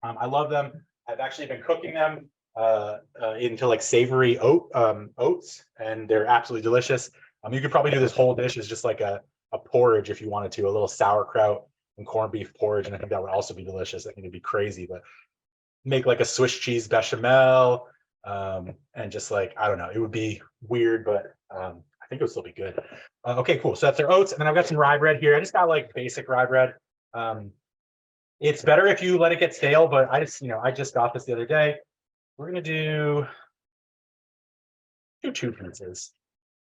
I love them. I've actually been cooking them into like savory oats, and they're absolutely delicious. You could probably do this whole dish as just like a porridge if you wanted to, a little sauerkraut and corned beef porridge, and I think that would also be delicious. I think it'd be crazy, but make like a Swiss cheese bechamel, and just like, I don't know, it would be weird, but I think it would still be good. Okay, cool. So that's their oats, and then I've got some rye bread here. I just got like basic rye bread. It's better if you let it get stale, but I just got this the other day. We're gonna do two pieces.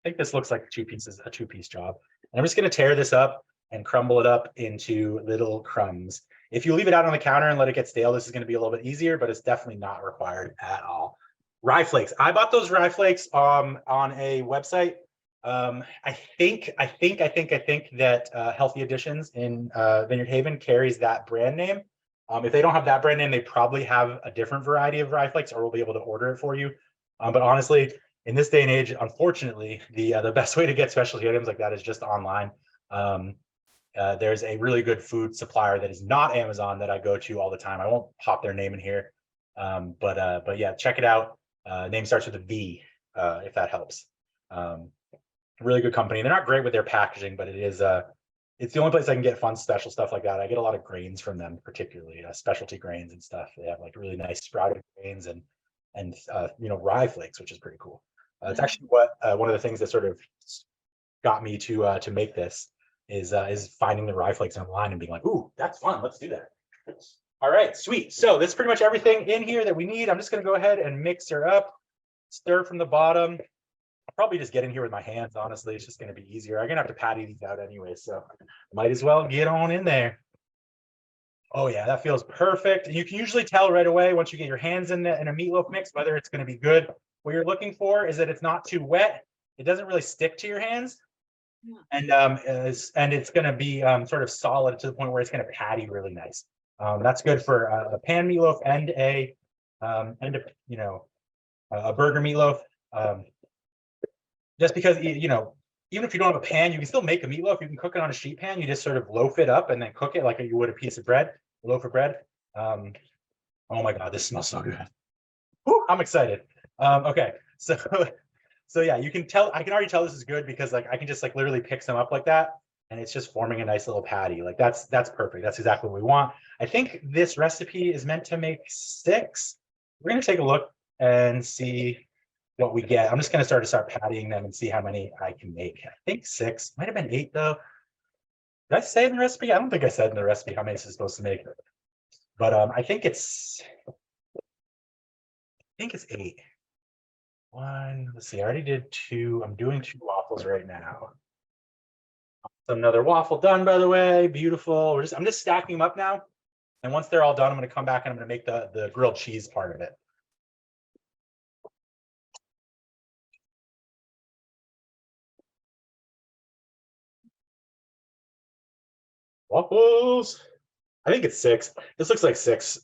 I think this looks like a two-piece job. And I'm just gonna tear this up and crumble it up into little crumbs. If you leave it out on the counter and let it get stale, this is gonna be a little bit easier, but it's definitely not required at all. Rye flakes. I bought those rye flakes on a website. I think that Healthy Additions in Vineyard Haven carries that brand name. If they don't have that brand name, they probably have a different variety of rye flakes, or we'll be able to order it for you. But honestly, in this day and age, unfortunately, the best way to get specialty items like that is just online. There's a really good food supplier that is not Amazon that I go to all the time. I won't pop their name in here, but yeah, check it out. Name starts with a V, if that helps. Really good company. They're not great with their packaging, but it's the only place I can get fun special stuff like that. I get a lot of grains from them, particularly specialty grains and stuff. They have like really nice sprouted grains and rye flakes, which is pretty cool. It's actually what one of the things that sort of got me to make this is finding the rye flakes online and being like, ooh, that's fun. Let's do that. All right, sweet. So that's pretty much everything in here that we need. I'm just going to go ahead and mix her up, stir from the bottom. I'll probably just get in here with my hands, honestly. It's just going to be easier. I'm going to have to patty these out anyway, so might as well get on in there. Oh yeah, that feels perfect. You can usually tell right away once you get your hands in a meatloaf mix whether it's going to be good. What you're looking for is that it's not too wet. It doesn't really stick to your hands. And it's going to be sort of solid to the point where it's going to patty really nice. That's good for a pan meatloaf and a burger meatloaf. Just because even if you don't have a pan, you can still make a meatloaf. You can cook it on a sheet pan. You just sort of loaf it up and then cook it like you would a piece of bread, a loaf of bread. Oh my God, this smells so good. Ooh, I'm excited. Okay, so yeah, you can tell. I can already tell this is good because like I can just like literally pick some up like that, and it's just forming a nice little patty. Like that's perfect. That's exactly what we want. I think this recipe is meant to make 6. We're gonna take a look and see what we get. I'm just gonna start pattying them and see how many I can make. I think 6, might have been 8 though. Did I say in the recipe? I don't think I said in the recipe how many this is supposed to make, but I think it's 8. 1, let's see, I already did 2. I'm doing 2 waffles right now. Another waffle done, by the way. Beautiful. I'm just stacking them up now, and once they're all done, I'm going to come back and I'm going to make the grilled cheese part of it. Waffles. I think it's 6. This looks like 6.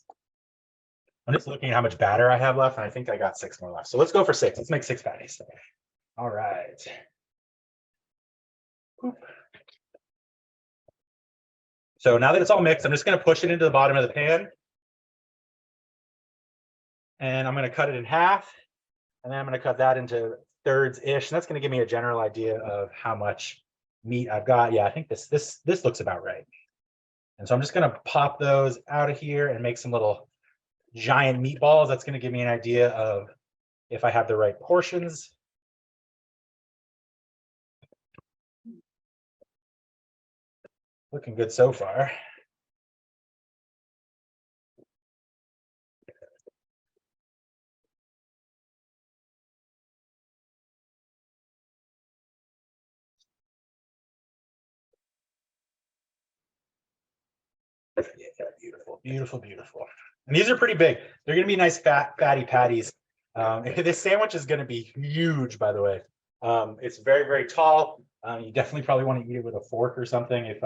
I'm just looking at how much batter I have left, and I think I got 6 more left. So let's go for 6. Let's make 6 patties. All right. Boop. So now that it's all mixed, I'm just going to push it into the bottom of the pan. And I'm going to cut it in half. And then I'm going to cut that into thirds-ish. And that's going to give me a general idea of how much meat I've got. Yeah, I think this looks about right. And so I'm just going to pop those out of here and make some little giant meatballs. That's going to give me an idea of if I have the right portions. Looking good so far. Yeah, beautiful, beautiful, beautiful. And these are pretty big. They're going to be nice fatty patties. This sandwich is going to be huge, by the way. It's very, very tall. You definitely probably want to eat it with a fork or something. If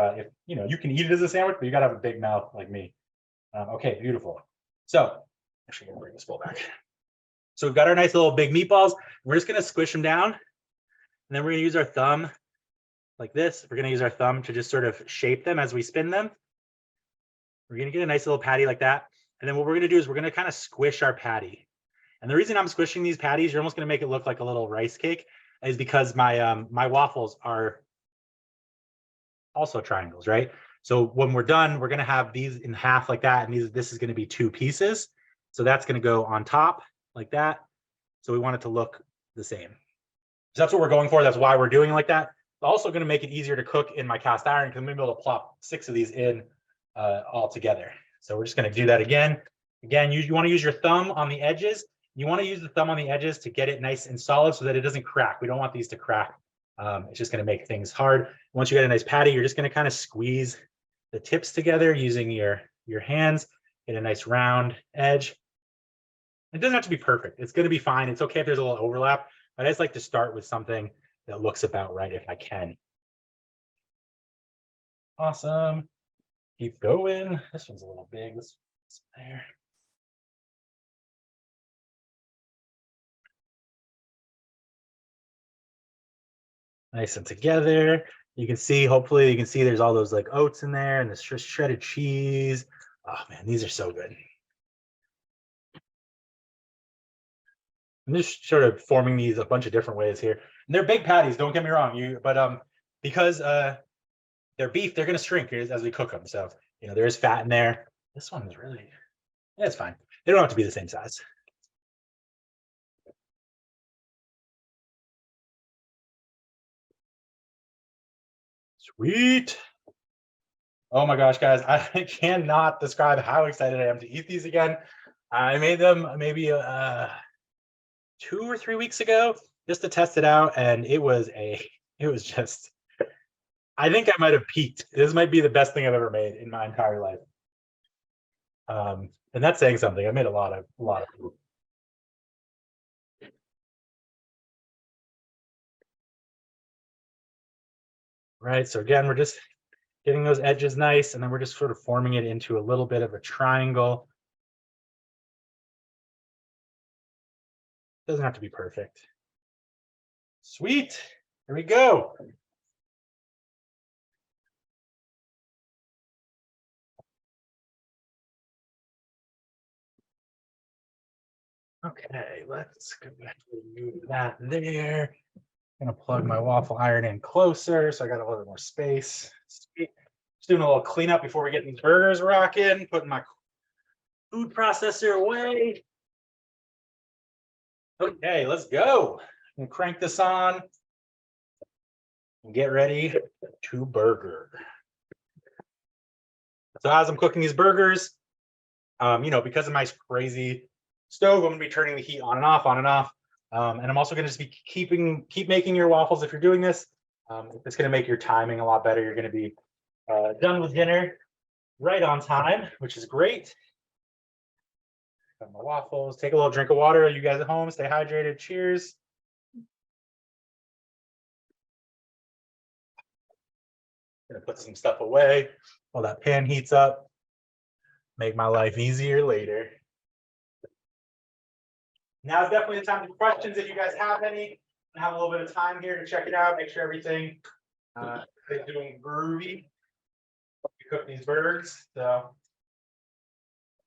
you can eat it as a sandwich, but you got to have a big mouth like me. Okay, beautiful. So actually, I'm going to bring this bowl back. So we've got our nice little big meatballs. We're just going to squish them down, and then we're going to use our thumb like this. We're going to use our thumb to just sort of shape them as we spin them. We're going to get a nice little patty like that. And then what we're going to do is we're going to kind of squish our patty. And the reason I'm squishing these patties, you're almost going to make it look like a little rice cake, is because my my waffles are also triangles, right? So when we're done, we're going to have these in half like that, and this is going to be 2 pieces. So that's going to go on top like that. So we want it to look the same. So that's what we're going for. That's why we're doing it like that. It's also going to make it easier to cook in my cast iron because I'm going to be able to plop 6 of these in all together. So we're just going to do that again. Again, you want to use your thumb on the edges. You want to use the thumb on the edges to get it nice and solid so that it doesn't crack. We don't want these to crack. It's just going to make things hard. Once you get a nice patty, you're just going to kind of squeeze the tips together using your hands. Get a nice round edge. It doesn't have to be perfect. It's going to be fine. It's okay if there's a little overlap. But I just like to start with something that looks about right if I can. Awesome. Keep going. This one's a little big. This one's there. Nice and together. You can see, hopefully you can see there's all those like oats in there and this shredded cheese. Oh man, these are so good. I'm just sort of forming these a bunch of different ways here. And they're big patties, don't get me wrong. But because they're beef, they're gonna shrink as we cook them. So there is fat in there. This one is really, yeah, it's fine. They don't have to be the same size. Sweet. Oh my gosh, guys, I cannot describe how excited I am to eat these again. I made them maybe 2 or 3 weeks ago just to test it out, and it was just, I think I might have peaked. This might be the best thing I've ever made in my entire life. And that's saying something. I made a lot of food. Right, so again, we're just getting those edges nice, and then we're just sort of forming it into a little bit of a triangle. Doesn't have to be perfect. Sweet. Here we go. Okay, let's go ahead and move that there. I'm gonna plug my waffle iron in closer so I got a little bit more space. Sweet. Just doing a little cleanup before we get these burgers rocking, putting my food processor away. Okay, let's go. And crank this on and get ready to burger. So as I'm cooking these burgers, because of my crazy stove, I'm gonna be turning the heat on and off, on and off. And I'm also gonna just be keep making your waffles if you're doing this. It's gonna make your timing a lot better. You're gonna be done with dinner right on time, which is great. Got my waffles. Take a little drink of water. You guys at home, stay hydrated. Cheers. Gonna put some stuff away while that pan heats up. Make my life easier later. Now is definitely the time for questions if you guys have any. I have a little bit of time here to check it out, make sure everything is doing groovy. You cook these burgers, so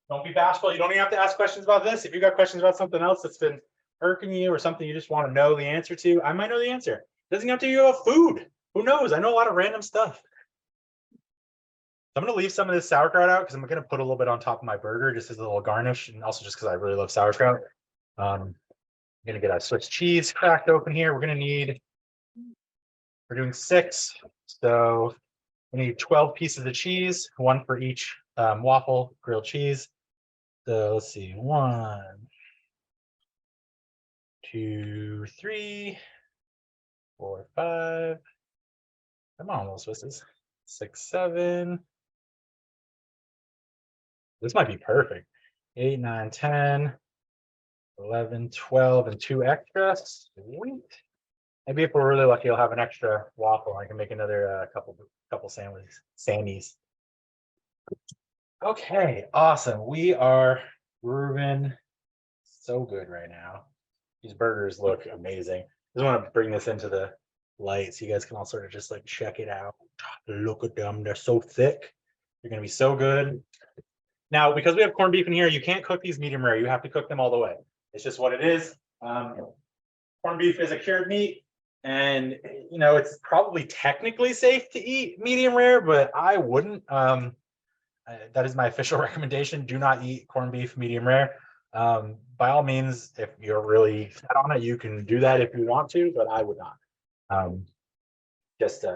don't be bashful. You don't even have to ask questions about this. If you got questions about something else that's been irking you or something you just want to know the answer to, I might know the answer. It doesn't have to be about food. Who knows? I know a lot of random stuff. I'm going to leave some of this sauerkraut out because I'm going to put a little bit on top of my burger just as a little garnish, and also just because I really love sauerkraut. I'm going to get a Swiss cheese cracked open here. We're doing 6, so we need 12 pieces of cheese, 1 for each waffle grilled cheese. So let's see, 1, 2, 3, 4, 5. Come on, little Swisses. 6, 7. This might be perfect. 8, 9, 10, 11, 12, and 2 extras. Sweet. Maybe if we're really lucky, I'll have an extra waffle. I can make another couple sandwiches, Sammys. Okay, awesome. We are grooving so good right now. These burgers look amazing. I just want to bring this into the light so you guys can all sort of just like check it out. Look at them, they're so thick. They're gonna be so good. Now, because we have corned beef in here, you can't cook these medium rare. You have to cook them all the way. It's just what it is. Corned beef is a cured meat, and you know it's probably technically safe to eat medium rare, but I wouldn't. That is my official recommendation. Do not eat corned beef medium rare. By all means, if you're really set on it, you can do that if you want to, but I would not. Just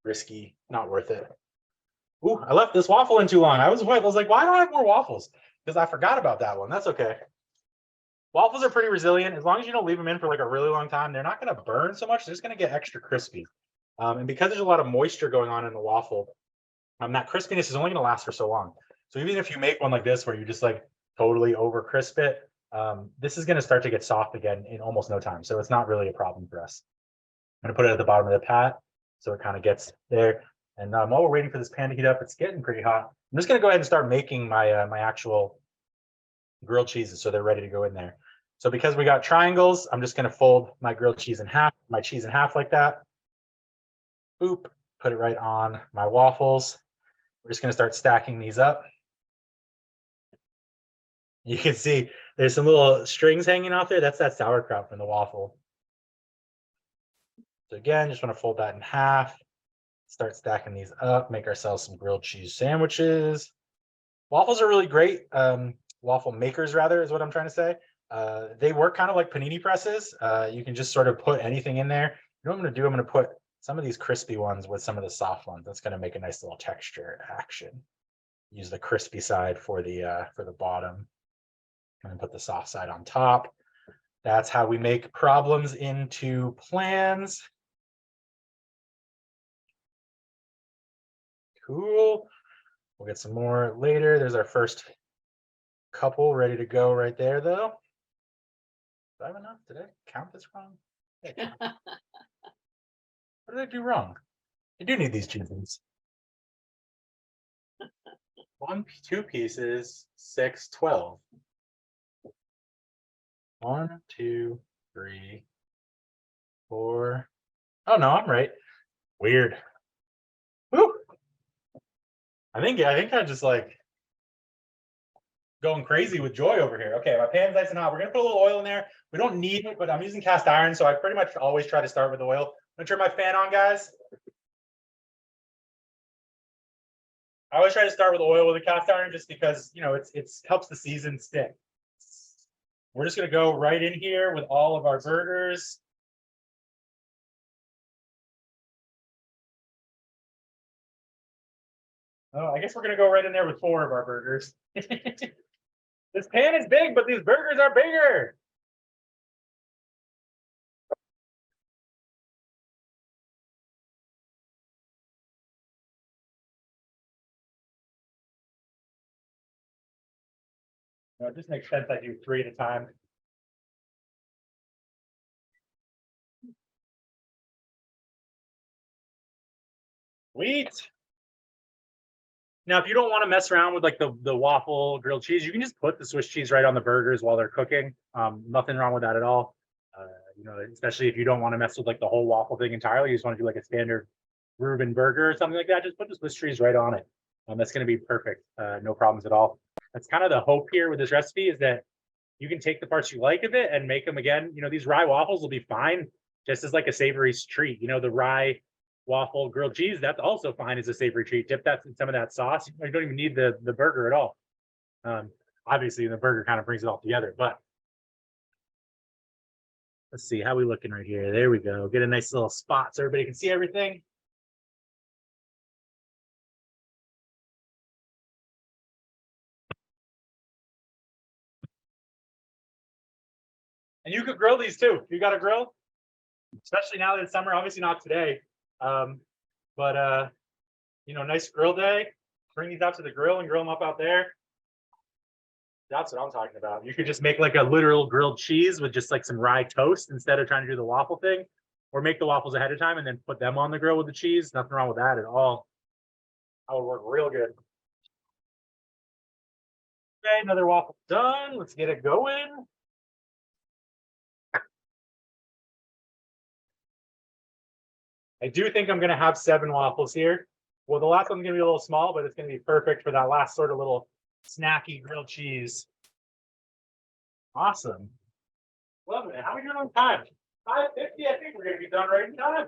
risky, not worth it. Ooh, I left this waffle in too long. I was like, why don't I have more waffles? Because I forgot about that one. That's okay. Waffles are pretty resilient. As long as you don't leave them in for like a really long time, they're not going to burn so much. They're just going to get extra crispy. And because there's a lot of moisture going on in the waffle, that crispiness is only going to last for so long. So even if you make one like this where you just like totally over crisp it, this is going to start to get soft again in almost no time. So it's not really a problem for us. I'm going to put it at the bottom of the pat so it kind of gets there. And while we're waiting for this pan to heat up, it's getting pretty hot. I'm just going to go ahead and start making my my actual grilled cheeses so they're ready to go in there. So because we got triangles, I'm just going to fold my grilled cheese in half, my cheese in half like that. Boop, put it right on my waffles. We're just going to start stacking these up. You can see there's some little strings hanging off there. That's that sauerkraut from the waffle. So again, just want to fold that in half. Start stacking these up, make ourselves some grilled cheese sandwiches. Waffles are really great. Waffle makers, rather, is what I'm trying to say. They work kind of like panini presses. You can just sort of put anything in there. You know what I'm going to do? I'm going to put some of these crispy ones with some of the soft ones. That's going to make a nice little texture action. Use the crispy side for the bottom, and put the soft side on top. That's how we make problems into plans. Cool. We'll get some more later. There's our first couple ready to go right there, though. Do I have enough? Did I count this wrong? What did I do wrong? I do need these cheeses. 1, 2 pieces, 6, 12. 1, 2, 3, 4. Oh no, I'm right. Weird. Woo! I think I just like going crazy with joy over here. Okay, my pan's nice and hot. We're gonna put a little oil in there. We don't need it, but I'm using cast iron, so I pretty much always try to start with the oil. I'm gonna turn my fan on, guys. I always try to start with oil with a cast iron just because you know it's helps the season stick. We're just gonna go right in here with all of our burgers. Oh, I guess we're gonna go right in there with 4 of our burgers. This pan is big, but these burgers are bigger. No, it just makes sense I do 3 at a time. Sweet. Now, if you don't want to mess around with like the waffle grilled cheese, you can just put the Swiss cheese right on the burgers while they're cooking. Nothing wrong with that at all. You know, especially if you don't want to mess with like the whole waffle thing entirely, you just want to do like a standard Reuben burger or something like that. Just put the Swiss cheese right on it. That's going to be perfect. No problems at all. That's kind of the hope here with this recipe is that you can take the parts you like of it and make them again. You know, these rye waffles will be fine just as like a savory treat. You know, the rye waffle grilled cheese, that's also fine as a savory treat. Dip that in some of that sauce. You don't even need the burger at all. Obviously, the burger kind of brings it all together, but let's see how we looking right here. There we go. Get a nice little spot so everybody can see everything. And you could grill these too. You got a grill, especially now that it's summer. Obviously not today, but you know, nice grill day. Bring these out to the grill and grill them up out there. That's what I'm talking about. You could just make like a literal grilled cheese with just like some rye toast instead of trying to do the waffle thing, or make the waffles ahead of time and then put them on the grill with the cheese. Nothing wrong with that at all. That would work real good. Okay, another waffle done. Let's get it going. I do think I'm gonna have 7 waffles here. Well, the last one's gonna be a little small, but it's gonna be perfect for that last sort of little snacky grilled cheese. Awesome. Love it. How are we doing on time? 5:50. I think we're gonna be done right in time.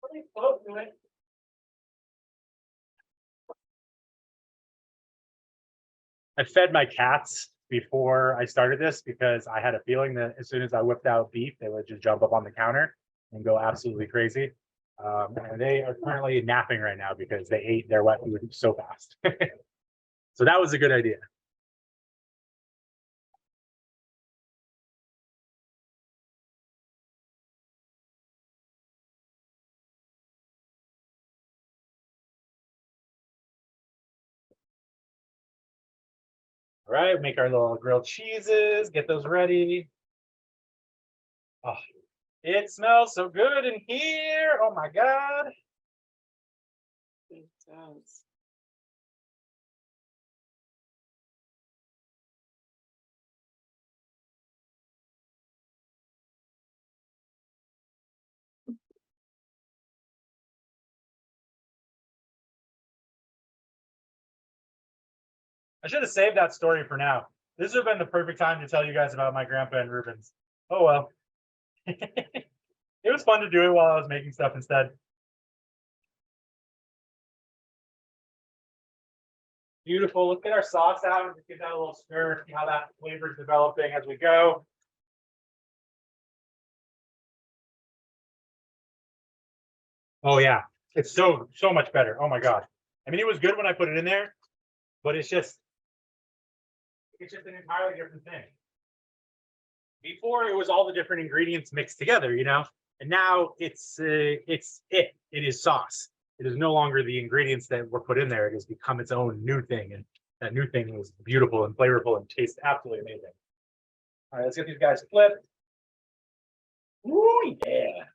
Pretty close to it. I fed my cats before I started this because I had a feeling that as soon as I whipped out beef, they would just jump up on the counter and go absolutely crazy. And they are currently napping right now because they ate their wet food so fast. So that was a good idea. All right, make our little grilled cheeses, get those ready. Oh, it smells so good in here. Oh my God. It does. I should have saved that story for now. This would have been the perfect time to tell you guys about my grandpa and Reuben's. Oh well. It was fun to do it while I was making stuff instead. Beautiful. Let's get our sauce out and just give that a little stir, see how that flavor is developing as we go. Oh yeah, it's so much better. Oh my God. I mean, it was good when I put it in there, but it's just an entirely different thing. Before it was all the different ingredients mixed together, you know, and now it is sauce. It is no longer the ingredients that were put in there. It has become its own new thing, and that new thing was beautiful and flavorful and tastes absolutely amazing. All right, let's get these guys flipped. Ooh, yeah.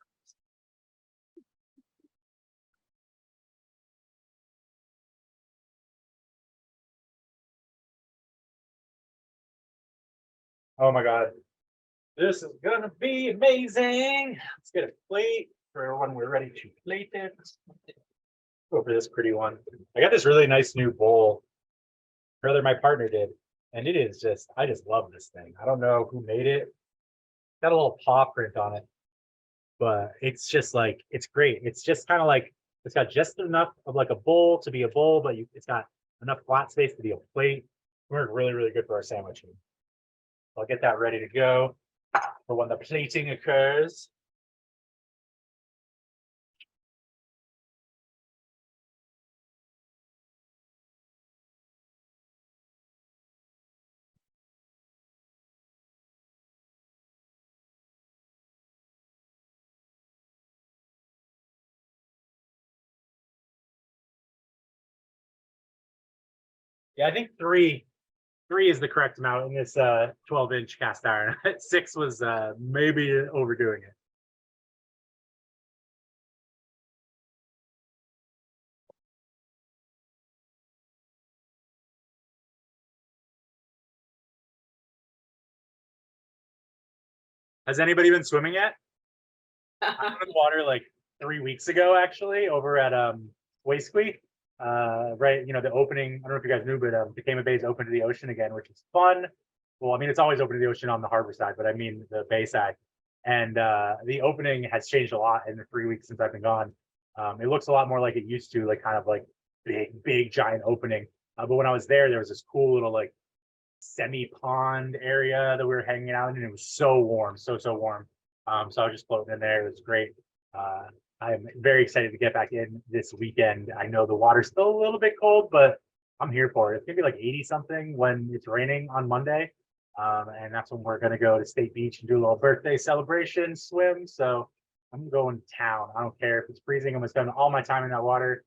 Oh my God. This is gonna be amazing. Let's get a plate for when we're ready to plate it. Go for this pretty one. I got this really nice new bowl. Rather, my partner did, and it is just, I just love this thing. I don't know who made it. Got a little paw print on it, but it's just like, it's great. It's just kind of like, it's got just enough of like a bowl to be a bowl, but it's got enough flat space to be a plate. We're really good for our sandwiching. I'll get that ready to go for when the plating occurs. Yeah, I think three is the correct amount in this 12-inch cast iron. 6 was maybe overdoing it. Has anybody been swimming yet? I went in the water like 3 weeks ago, actually, over at Waisqui. Right, you know, the opening, I don't know if you guys knew, but Tacoma Bay is open to the ocean again, which is fun. Well, I mean, it's always open to the ocean on the harbor side, but I mean the bay side. And the opening has changed a lot in the 3 weeks since I've been gone. It looks a lot more like it used to, like kind of like big giant opening. But when I was there was this cool little like semi-pond area that we were hanging out in, and it was so warm, so warm. So I was just floating in there. It was great. I'm very excited to get back in this weekend. I know the water's still a little bit cold, but I'm here for it. It's gonna be like 80 something when it's raining on Monday. And that's when we're gonna go to State Beach and do a little birthday celebration swim. So I'm going to town. I don't care if it's freezing. I'm gonna spend all my time in that water.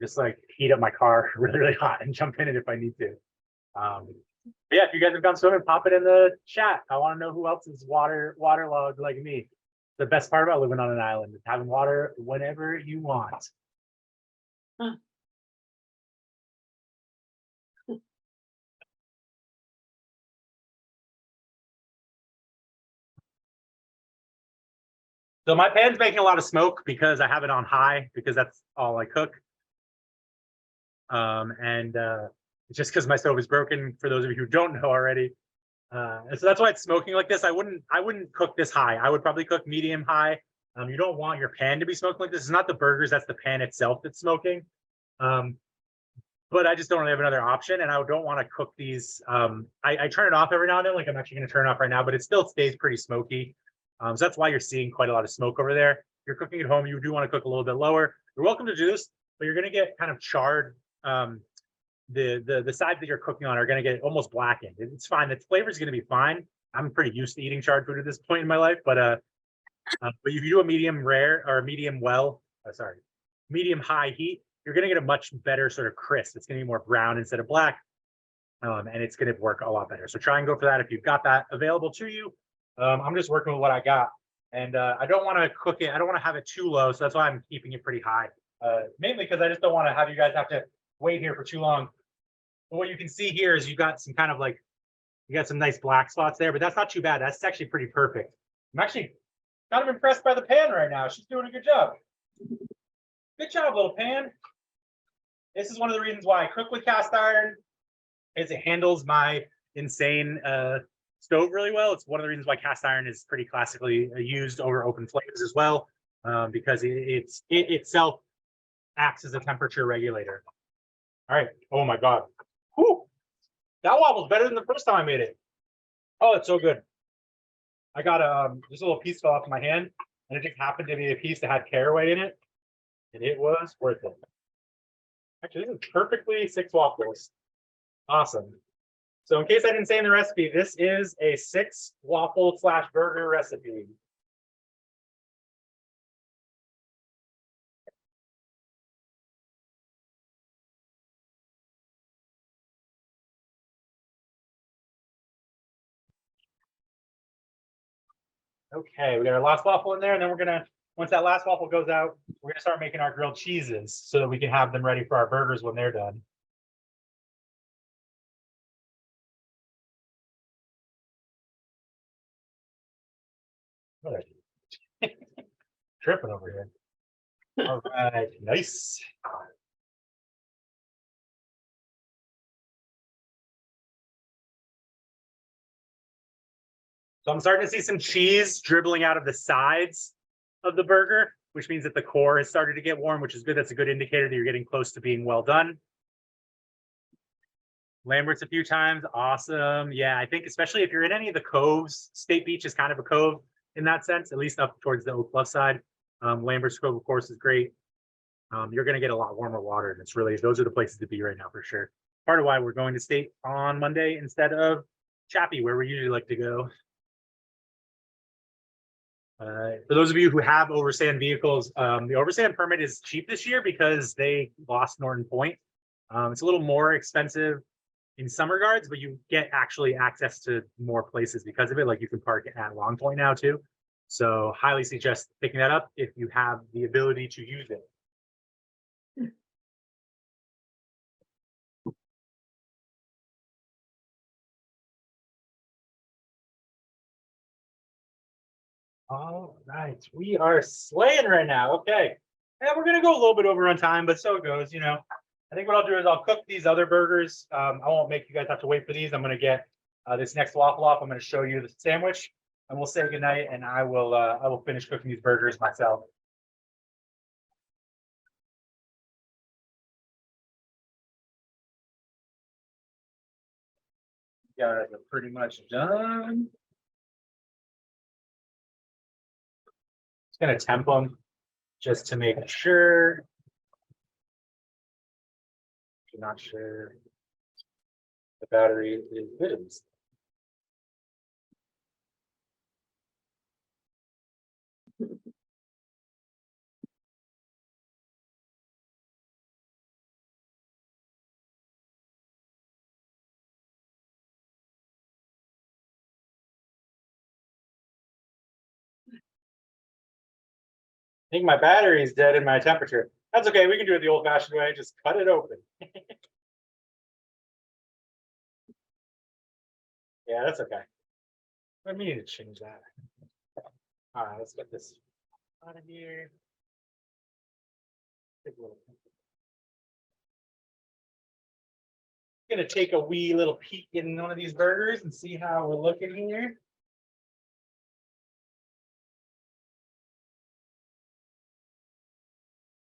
Just like heat up my car really hot and jump in it if I need to. But yeah, if you guys have gone swimming, pop it in the chat. I want to know who else is waterlogged like me. The best part about living on an island is having water whenever you want. Huh. So my pan's making a lot of smoke because I have it on high because that's all I cook. It's just because my stove is broken, for those of you who don't know already. And so that's why it's smoking like this. I wouldn't cook this high. I would probably cook medium high. You don't want your pan to be smoking like this. It's not the burgers, that's the pan itself that's smoking. But I just don't really have another option, and I don't want to cook these. I turn it off every now and then, like I'm actually going to turn it off right now, but it still stays pretty smoky. So that's why you're seeing quite a lot of smoke over there. If you're cooking at home, you do want to cook a little bit lower. You're welcome to do this, but you're going to get kind of charred. The sides that you're cooking on are going to get almost blackened. It's fine. The flavor is going to be fine. I'm pretty used to eating charred food at this point in my life, but if you do a medium rare or medium medium high heat, you're going to get a much better sort of crisp. It's going to be more brown instead of black, and it's going to work a lot better. So try and go for that if you've got that available to you. I'm just working with what I got, and I don't want to cook it. I don't want to have it too low, so that's why I'm keeping it pretty high. Mainly because I just don't want to have you guys have to wait here for too long. But what you can see here is you got some kind of like, you got some nice black spots there, but that's not too bad. That's actually pretty perfect. I'm actually kind of impressed by the pan right now. She's doing a good job. Good job, little pan. This is one of the reasons why I cook with cast iron, is it handles my insane stove really well. It's one of the reasons why cast iron is pretty classically used over open flames as well, because it itself acts as a temperature regulator. All right. Oh my God. Whew. That waffle's better than the first time I made it. Oh, it's so good. I got just a little piece fell off my hand, and it just happened to be a piece that had caraway in it, and it was worth it. Actually, this is perfectly 6 waffles. Awesome. So in case I didn't say in the recipe, this is a 6 waffle / burger recipe. Okay, we got our last waffle in there, and then we're gonna, once that last waffle goes out, we're gonna start making our grilled cheeses so that we can have them ready for our burgers when they're done. Tripping over here. All right, nice. So I'm starting to see some cheese dribbling out of the sides of the burger, which means that the core has started to get warm, which is good. That's a good indicator that you're getting close to being well done. Lambert's a few times. Awesome. Yeah, I think especially if you're in any of the coves, State Beach is kind of a cove in that sense, at least up towards the Oak Bluff side. Lambert's Cove, of course, is great. You're going to get a lot warmer water, and it's really, those are the places to be right now for sure. Part of why we're going to State on Monday instead of Chappie, where we usually like to go. For those of you who have overstand vehicles, the overstand permit is cheap this year because they lost Norton Point. It's a little more expensive in some regards, but you get actually access to more places because of it. Like you can park at Long Point now too. So highly suggest picking that up if you have the ability to use it. All right, we are slaying right now. Okay, yeah, we're gonna go a little bit over on time, but so it goes. You know, I think what I'll do is I'll cook these other burgers. I won't make you guys have to wait for these. I'm gonna get this next waffle off. I'm gonna show you the sandwich, and we'll say goodnight. And I will finish cooking these burgers myself. Yeah, they're pretty much done. Just gonna temp them just to make sure. I'm not sure the battery is good. I think my battery is dead in my temperature. That's okay. We can do it the old-fashioned way. Just cut it open. Yeah, that's okay. I need to change that. All right, let's get this Out of here. Gonna take a wee little peek in one of these burgers and see how we're looking here.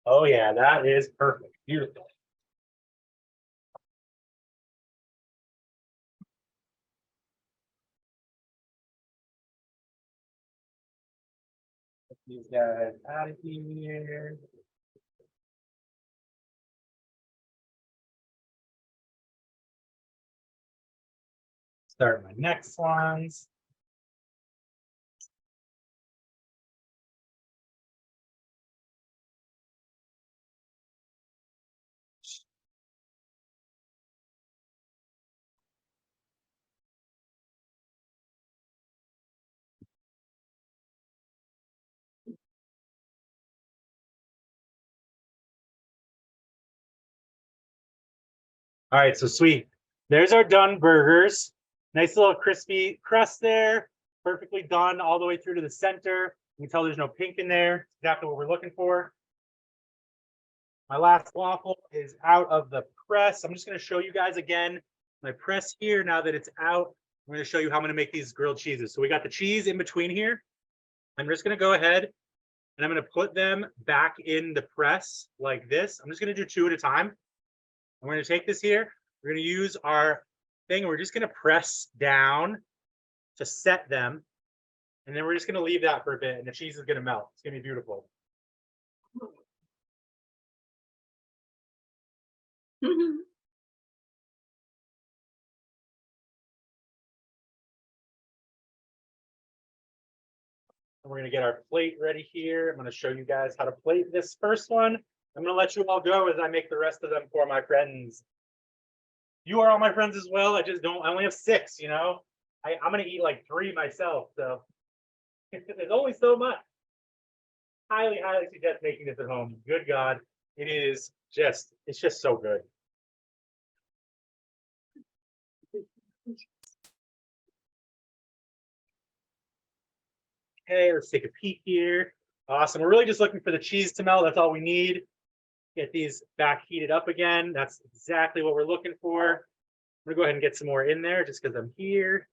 Oh yeah, that is perfect. Beautiful. Get these guys out of here. Start my next ones. All right, so sweet. There's our done burgers. Nice little crispy crust there. Perfectly done all the way through to the center. You can tell there's no pink in there. Exactly what we're looking for. My last waffle is out of the press. I'm just going to show you guys again my press here now that it's out. I'm going to show you how I'm going to make these grilled cheeses. So we got the cheese in between here. I'm just going to go ahead and I'm going to put them back in the press like this. I'm just going to do 2 at a time. I'm going to take this here. We're going to use our thing. And we're just going to press down to set them. And then we're just going to leave that for a bit and the cheese is going to melt. It's going to be beautiful. And we're going to get our plate ready here. I'm going to show you guys how to plate this first one. I'm going to let you all go as I make the rest of them for my friends. You are all my friends as well. I only have 6, you know. I'm going to eat like 3 myself. So there's only so much. Highly, highly suggest making this at home. Good God. It's just so good. Okay, let's take a peek here. Awesome. We're really just looking for the cheese to melt. That's all we need. Get these back heated up again. That's exactly what we're looking for. I'm gonna go ahead and get some more in there just because I'm here.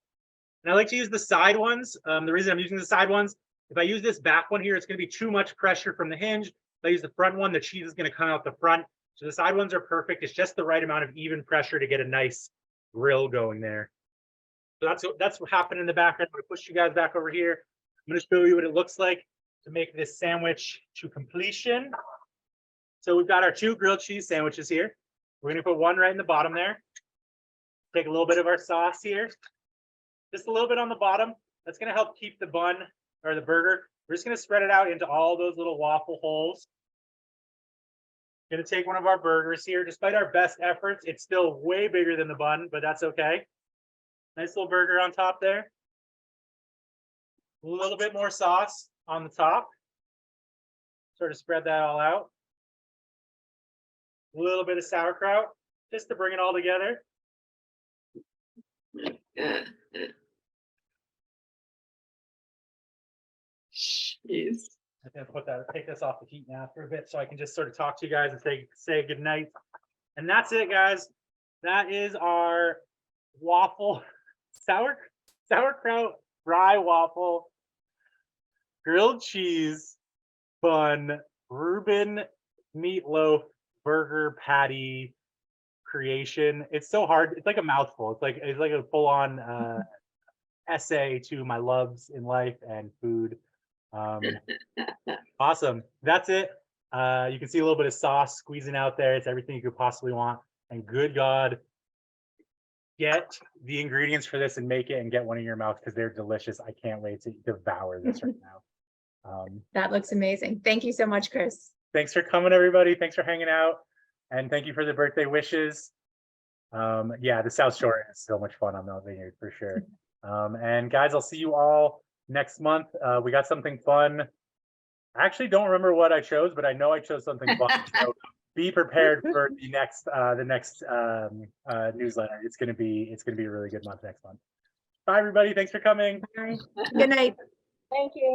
And I like to use the side ones. The reason I'm using the side ones, if I use this back one here, it's gonna be too much pressure from the hinge. If I use the front one, the cheese is gonna come out the front. So the side ones are perfect. It's just the right amount of even pressure to get a nice grill going there. So that's what happened in the background. I'm gonna push you guys back over here. I'm gonna show you what it looks like to make this sandwich to completion. So we've got our 2 grilled cheese sandwiches here. We're gonna put one right in the bottom there. Take a little bit of our sauce here. Just a little bit on the bottom. That's gonna help keep the bun or the burger. We're just gonna spread it out into all those little waffle holes. Gonna take one of our burgers here. Despite our best efforts, it's still way bigger than the bun, but that's okay. Nice little burger on top there. A little bit more sauce on the top. Sort of spread that all out. A little bit of sauerkraut, just to bring it all together. Jeez. I'm gonna take this off the heat now for a bit so I can just sort of talk to you guys and say good night. And that's it, guys. That is our waffle, sauerkraut rye waffle, grilled cheese, bun, Reuben meatloaf burger patty creation. It's so hard. It's like a mouthful. It's like a full-on essay to my loves in life and food. Awesome. That's it. You can see a little bit of sauce squeezing out there. It's everything you could possibly want. And good God, get the ingredients for this and make it and get one in your mouth because they're delicious. I can't wait to devour this right now. That looks amazing. Thank you so much, Chris. Thanks for coming, everybody. Thanks for hanging out. And thank you for the birthday wishes. Yeah, the South Shore is so much fun on the vineyard for sure. And guys, I'll see you all next month. We got something fun. I actually don't remember what I chose, but I know I chose something fun. So be prepared for the next newsletter. It's gonna be a really good month next month. Bye, everybody. Thanks for coming. Bye. Good night. Thank you.